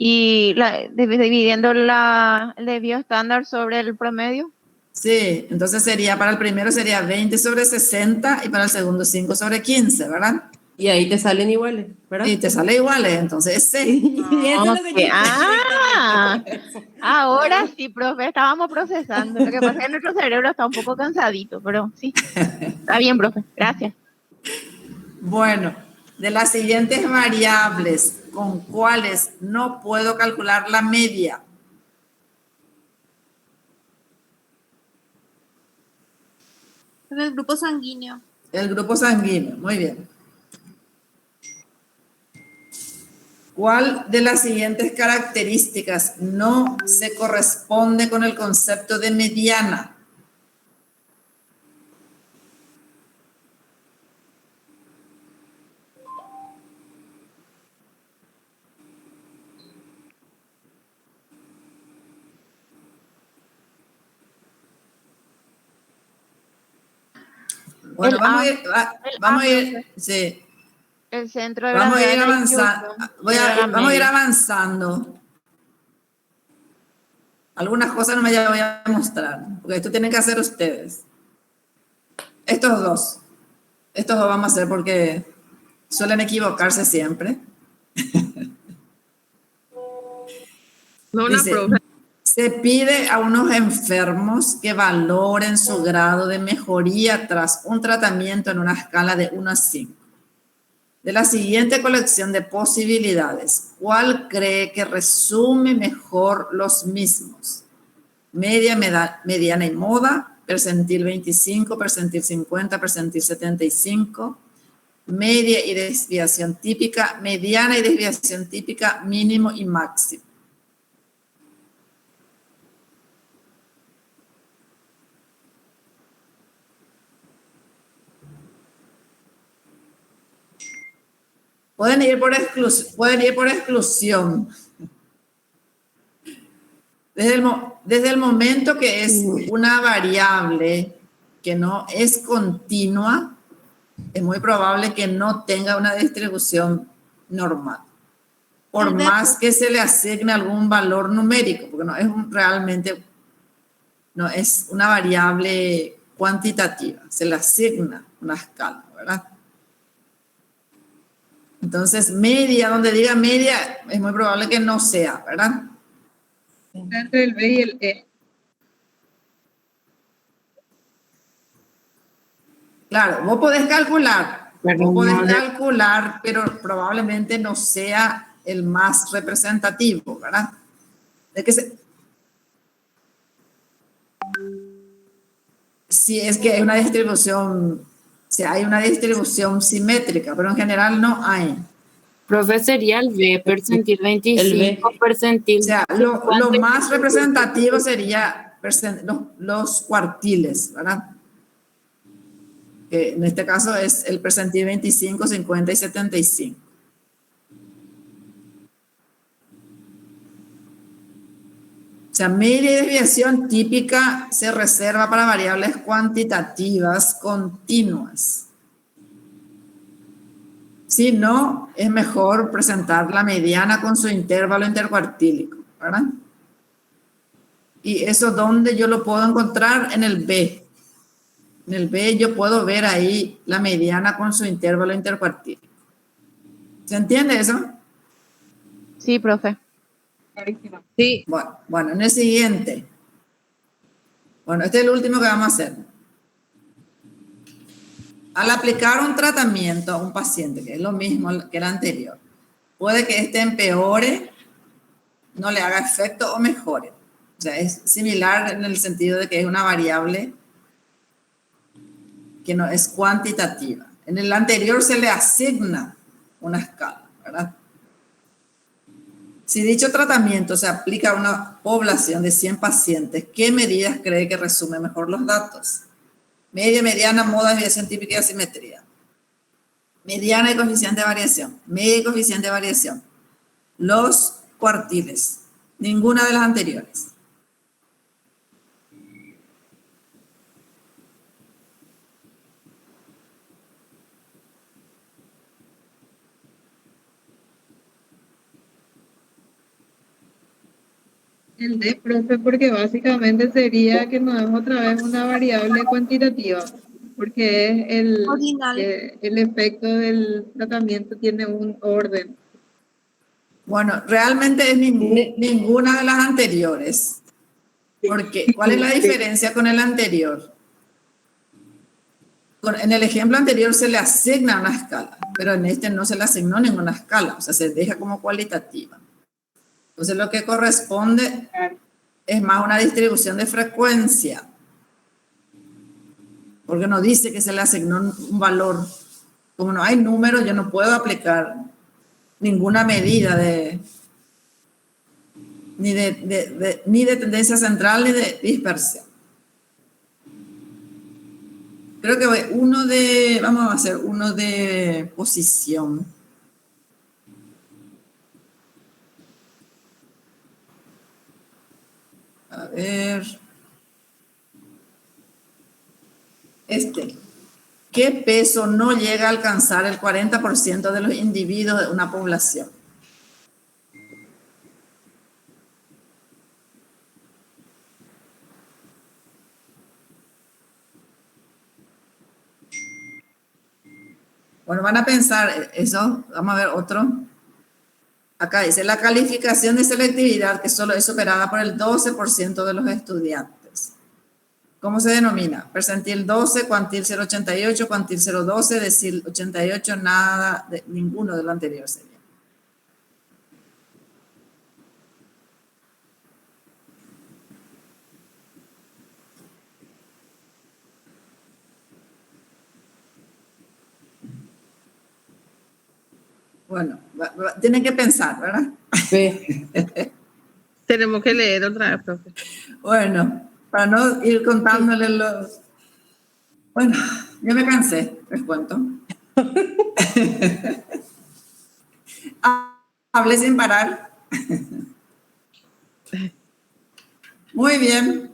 Y dividiendo el desvío estándar sobre el promedio. Sí, entonces sería, para el primero sería 20 sobre 60 y para el segundo 5 sobre 15, ¿verdad? Y ahí te salen iguales, ¿verdad? Y te sale iguales, entonces sí. Y eso es lo que yo Ahora sí, profe, estábamos procesando. Lo que pasa es que nuestro cerebro está un poco cansadito, pero sí. Está bien, profe. Gracias. Bueno, de las siguientes variables, ¿con cuáles no puedo calcular la media? En el grupo sanguíneo. El grupo sanguíneo, muy bien. ¿Cuál de las siguientes características no se corresponde con el concepto de mediana? Bueno, vamos a ir, sí. El centro de Vamos a ir gravedad de la avanzando. distribución Vamos a ir media. avanzando. Algunas cosas no me las voy a mostrar, porque esto tienen que hacer ustedes. Estos dos vamos a hacer porque suelen equivocarse siempre. No, Dice, profe. se pide a unos enfermos que valoren su grado de mejoría tras un tratamiento en una escala de 1 a 5. De la siguiente colección de posibilidades, ¿cuál cree que resume mejor los mismos? Media, mediana y moda, percentil 25, percentil 50, percentil 75, media y desviación típica, mediana y desviación típica, mínimo y máximo. Pueden ir por exclusión. Desde el momento que es una variable que no es continua, es muy probable que no tenga una distribución normal. Por más que se le asigne algún valor numérico, porque no es realmente, no es una variable cuantitativa, se le asigna una escala, ¿verdad? Entonces, media, donde diga media, es muy probable que no sea, ¿verdad? Entre el B y el E. Claro, vos podés calcular, pero probablemente no sea el más representativo, ¿verdad? Si es que hay una distribución, si hay una distribución simétrica, pero en general no hay. Profe, sería el B, percentil 25, percentil. O sea, lo más representativo sería los cuartiles, ¿verdad? Que en este caso es el percentil 25, 50 y 75. O sea, media y desviación típica se reserva para variables cuantitativas continuas. Si no, es mejor presentar la mediana con su intervalo intercuartílico, ¿verdad? Y eso, ¿dónde yo lo puedo encontrar? En el B. En el B yo puedo ver ahí la mediana con su intervalo intercuartílico. ¿Se entiende eso? Sí, profe. Sí. Bueno, en el siguiente. Bueno, este es el último que vamos a hacer. Al aplicar un tratamiento a un paciente, que es lo mismo que el anterior, puede que este empeore, no le haga efecto o mejore. O sea, es similar en el sentido de que es una variable que no es cuantitativa. En el anterior se le asigna una escala, ¿verdad? Si dicho tratamiento se aplica a una población de 100 pacientes, ¿qué medidas cree que resume mejor los datos? Media, mediana, moda, desviación típica y asimetría. Mediana y coeficiente de variación. Media y coeficiente de variación. Los cuartiles. Ninguna de las anteriores. El D, profe, porque básicamente sería que nos demos otra vez una variable cuantitativa, porque es el efecto del tratamiento tiene un orden. Bueno, realmente es ninguna de las anteriores. Porque, ¿cuál es la diferencia con el anterior? En el ejemplo anterior se le asigna una escala, pero en este no se le asignó ninguna escala, o sea, se deja como cualitativa. Entonces, lo que corresponde es más una distribución de frecuencia, porque no dice que se le asignó un valor. Como no hay números, yo no puedo aplicar ninguna medida ni de tendencia central ni de dispersión. Creo que vamos a hacer uno de posición. A ver. ¿Qué peso no llega a alcanzar el 40% de los individuos de una población? Bueno, van a pensar eso. Vamos a ver otro. Acá dice, la calificación de selectividad que solo es superada por el 12% de los estudiantes. ¿Cómo se denomina? Percentil 12, cuantil 0,88, cuantil 0,12, decil 88, nada, ninguno de lo anterior sería. Bueno, tienen que pensar, ¿verdad? B. Tenemos que leer otra vez, profe. Bueno, para no ir contándole los... Bueno, ya me cansé, les cuento. Hablé sin parar. Muy bien.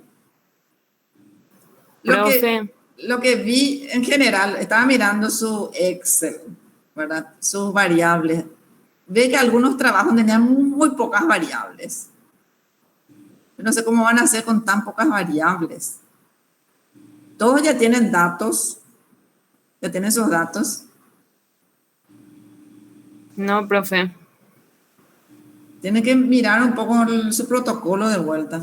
Lo que vi en general, estaba mirando su Excel, ¿verdad? Sus variables. Ve que algunos trabajos tenían muy pocas variables. No sé cómo van a hacer con tan pocas variables. Todos ya tienen datos. Ya tienen sus datos. No, profe. Tienen que mirar un poco su protocolo de vuelta.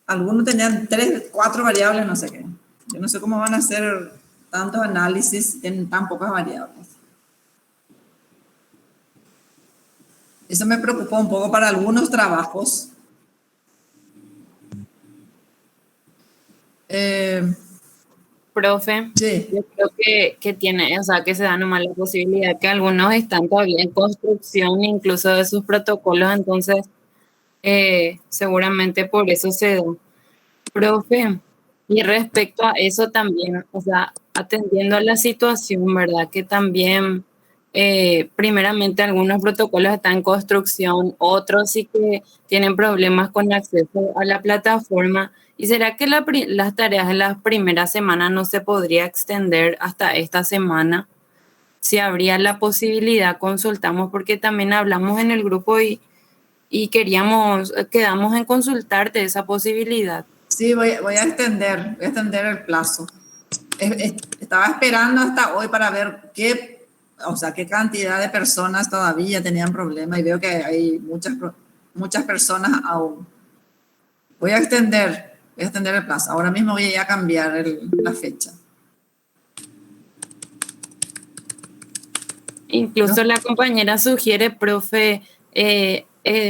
Algunos tenían 3, 4 variables, no sé qué. Yo no sé cómo van a hacer tantos análisis en tan pocas variables. Eso me preocupó un poco para algunos trabajos. Profe, sí. Yo creo que tiene, o sea, que se da nomás la posibilidad que algunos están todavía en construcción, incluso de sus protocolos, entonces seguramente por eso se da. Profe, y respecto a eso también, o sea, atendiendo a la situación, ¿verdad? Que también, primeramente, algunos protocolos están en construcción, otros sí que tienen problemas con acceso a la plataforma. ¿Y será que las tareas de las primeras semanas no se podría extender hasta esta semana? Si habría la posibilidad, consultamos, porque también hablamos en el grupo y quedamos en consultarte esa posibilidad. Sí, voy a extender el plazo. Estaba esperando hasta hoy para ver qué cantidad de personas todavía tenían problemas y veo que hay muchas personas aún. Voy a extender el plazo. Ahora mismo voy a cambiar la fecha. Incluso la compañera sugiere, profe,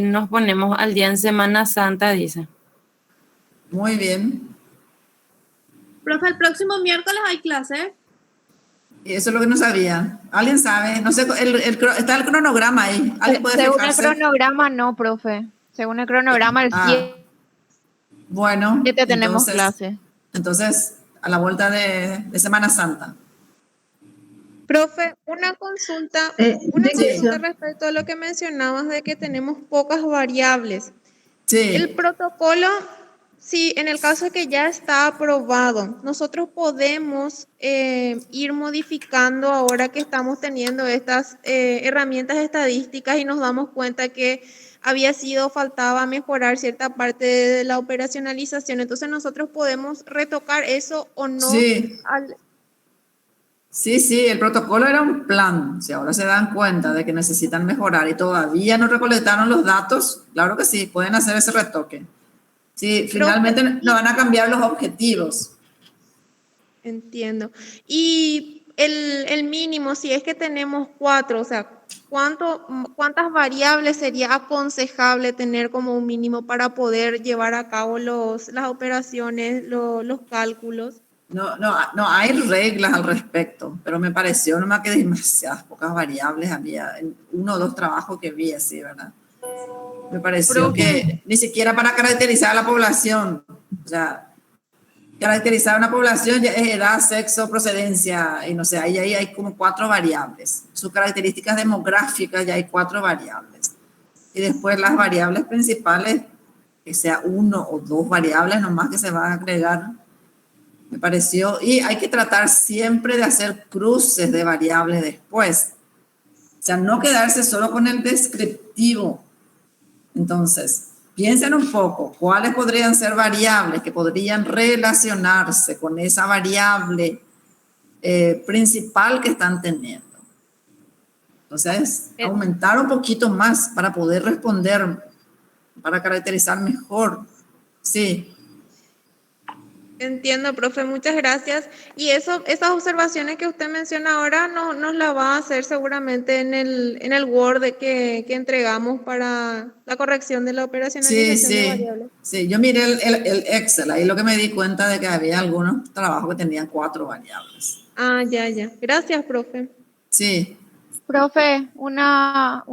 nos ponemos al día en Semana Santa, dice. Muy bien. Profe, el próximo miércoles hay clase. Y eso es lo que no sabía. ¿Alguien sabe? No sé, está el cronograma ahí. ¿Alguien puede Según fijarse? el cronograma, no, profe. Según el cronograma, el 7 bueno, tenemos clase. Entonces, a la vuelta de Semana Santa. Profe, una consulta respecto a lo que mencionabas de que tenemos pocas variables. Sí. El protocolo Sí, en el caso de que ya está aprobado, nosotros podemos ir modificando ahora que estamos teniendo estas herramientas estadísticas y nos damos cuenta que faltaba mejorar cierta parte de la operacionalización. Entonces nosotros podemos retocar eso o no. Sí. Sí, el protocolo era un plan. Si ahora se dan cuenta de que necesitan mejorar y todavía no recolectaron los datos, claro que sí, pueden hacer ese retoque. Sí, finalmente no van a cambiar los objetivos. Entiendo. Y el mínimo, si es que tenemos 4, o sea, ¿cuántas variables sería aconsejable tener como un mínimo para poder llevar a cabo las operaciones, los cálculos? No hay reglas al respecto, pero me pareció nomás que demasiadas pocas variables había en 1 o 2 trabajos que vi así, ¿verdad? Me pareció que ni siquiera para caracterizar a la población, o sea, caracterizar a una población ya es edad, sexo, procedencia, y no sé, ahí hay como 4 variables. Sus características demográficas ya hay 4 variables. Y después las variables principales, que sea 1 o 2 variables nomás que se van a agregar, me pareció, y hay que tratar siempre de hacer cruces de variables después. O sea, no quedarse solo con el descriptivo. Entonces, piensen un poco, ¿cuáles podrían ser variables que podrían relacionarse con esa variable principal que están teniendo? Entonces, aumentar un poquito más para poder responder, para caracterizar mejor. Sí. Entiendo, profe, muchas gracias. Y esas observaciones que usted menciona ahora nos las va a hacer seguramente en el Word que entregamos para la corrección de la operacionalización de variables. Sí, yo miré el Excel, ahí lo que me di cuenta de que había algunos trabajos que tenían 4 variables. Ah, ya. Gracias, profe. Sí. Profe, una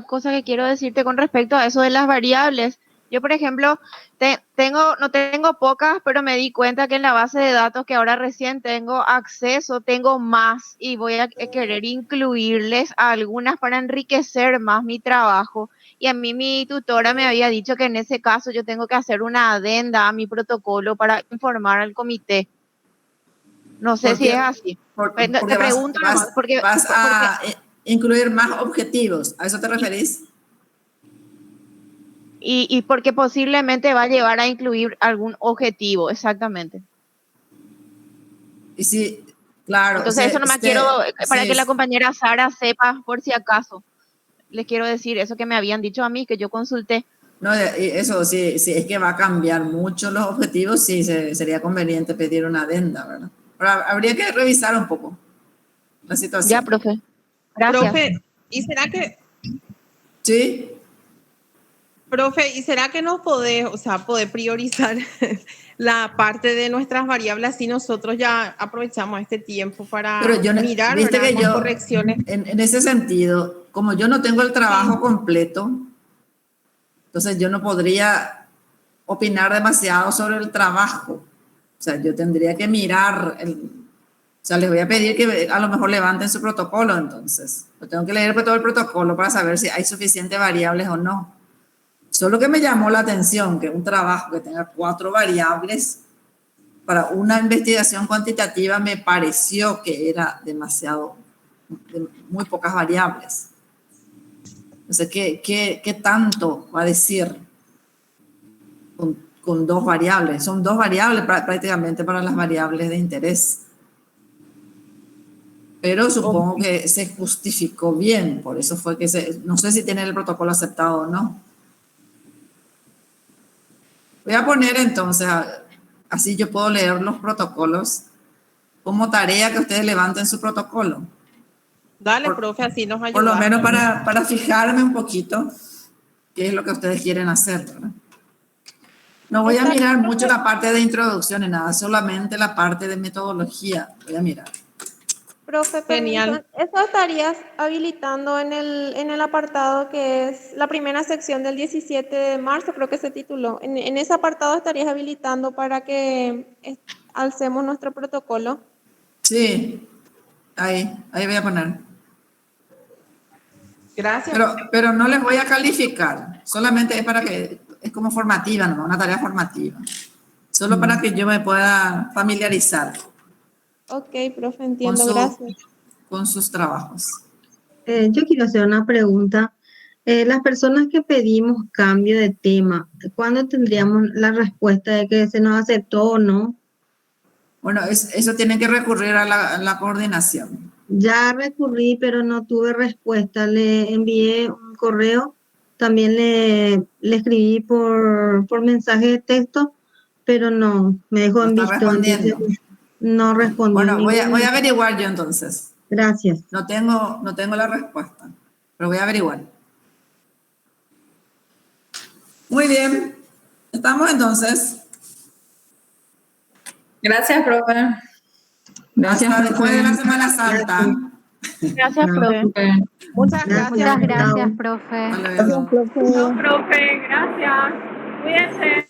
cosa que quiero decirte con respecto a eso de las variables. Yo, por ejemplo, no tengo pocas, pero me di cuenta que en la base de datos que ahora recién tengo acceso, tengo más y voy a querer incluirles a algunas para enriquecer más mi trabajo. Y a mí mi tutora me había dicho que en ese caso yo tengo que hacer una adenda a mi protocolo para informar al comité. No sé si es así. Te pregunto nomás, porque vas a incluir más objetivos. ¿A eso te referís? Y porque posiblemente va a llevar a incluir algún objetivo, exactamente. Y sí, claro. Entonces eso nomás quiero, para que la compañera Sara sepa, por si acaso. Les quiero decir eso que me habían dicho a mí, que yo consulté. No, eso sí, es que va a cambiar mucho los objetivos, sí, sería conveniente pedir una adenda, ¿verdad? Pero habría que revisar un poco la situación. Ya, profe. Gracias. Profe, ¿y será que... Sí. Profe, ¿y será que nos poder priorizar la parte de nuestras variables si nosotros ya aprovechamos este tiempo para mirar las correcciones? En ese sentido, como yo no tengo el trabajo completo, entonces yo no podría opinar demasiado sobre el trabajo. O sea, yo tendría que mirar, o sea, les voy a pedir que a lo mejor levanten su protocolo, entonces. Yo tengo que leer todo el protocolo para saber si hay suficientes variables o no. Solo que me llamó la atención que un trabajo que tenga 4 variables para una investigación cuantitativa me pareció que era demasiado, muy pocas variables. Entonces, ¿qué tanto va a decir con 2 variables? Son 2 variables prácticamente para las variables de interés. Pero supongo que se justificó bien, por eso fue que no sé si tiene el protocolo aceptado o no. Voy a poner entonces, así yo puedo leer los protocolos, como tarea que ustedes levanten su protocolo. Dale, profe, así nos ayuda. Por lo menos para fijarme un poquito qué es lo que ustedes quieren hacer, ¿verdad? No voy a mirar mucho la parte de introducción y nada, solamente la parte de metodología voy a mirar. Profe, genial. Eso estarías habilitando en el apartado que es la primera sección del 17 de marzo, creo que se tituló. En ese apartado estarías habilitando para que alcemos nuestro protocolo. Sí, ahí voy a poner. Gracias. Pero no les voy a calificar, solamente es para que, es como formativa, ¿no? Una tarea formativa. Solo para que yo me pueda familiarizar. Ok, profe, entiendo, gracias. Con sus trabajos. Yo quiero hacer una pregunta. Las personas que pedimos cambio de tema, ¿cuándo tendríamos la respuesta de que se nos aceptó o no? Bueno, eso tiene que recurrir a la coordinación. Ya recurrí, pero no tuve respuesta. Le envié un correo, también le escribí por mensaje de texto, pero no, me dejó en visto. Respondiendo. No respondió. Bueno, voy a averiguar yo entonces. Gracias. No tengo la respuesta, pero voy a averiguar. Muy bien. Estamos entonces. Gracias, profe. Gracias, hasta después de la Semana Santa. Gracias, profe. Muchas gracias. Muchas gracias, profe. Hasta luego. No, profe, gracias. Cuídense.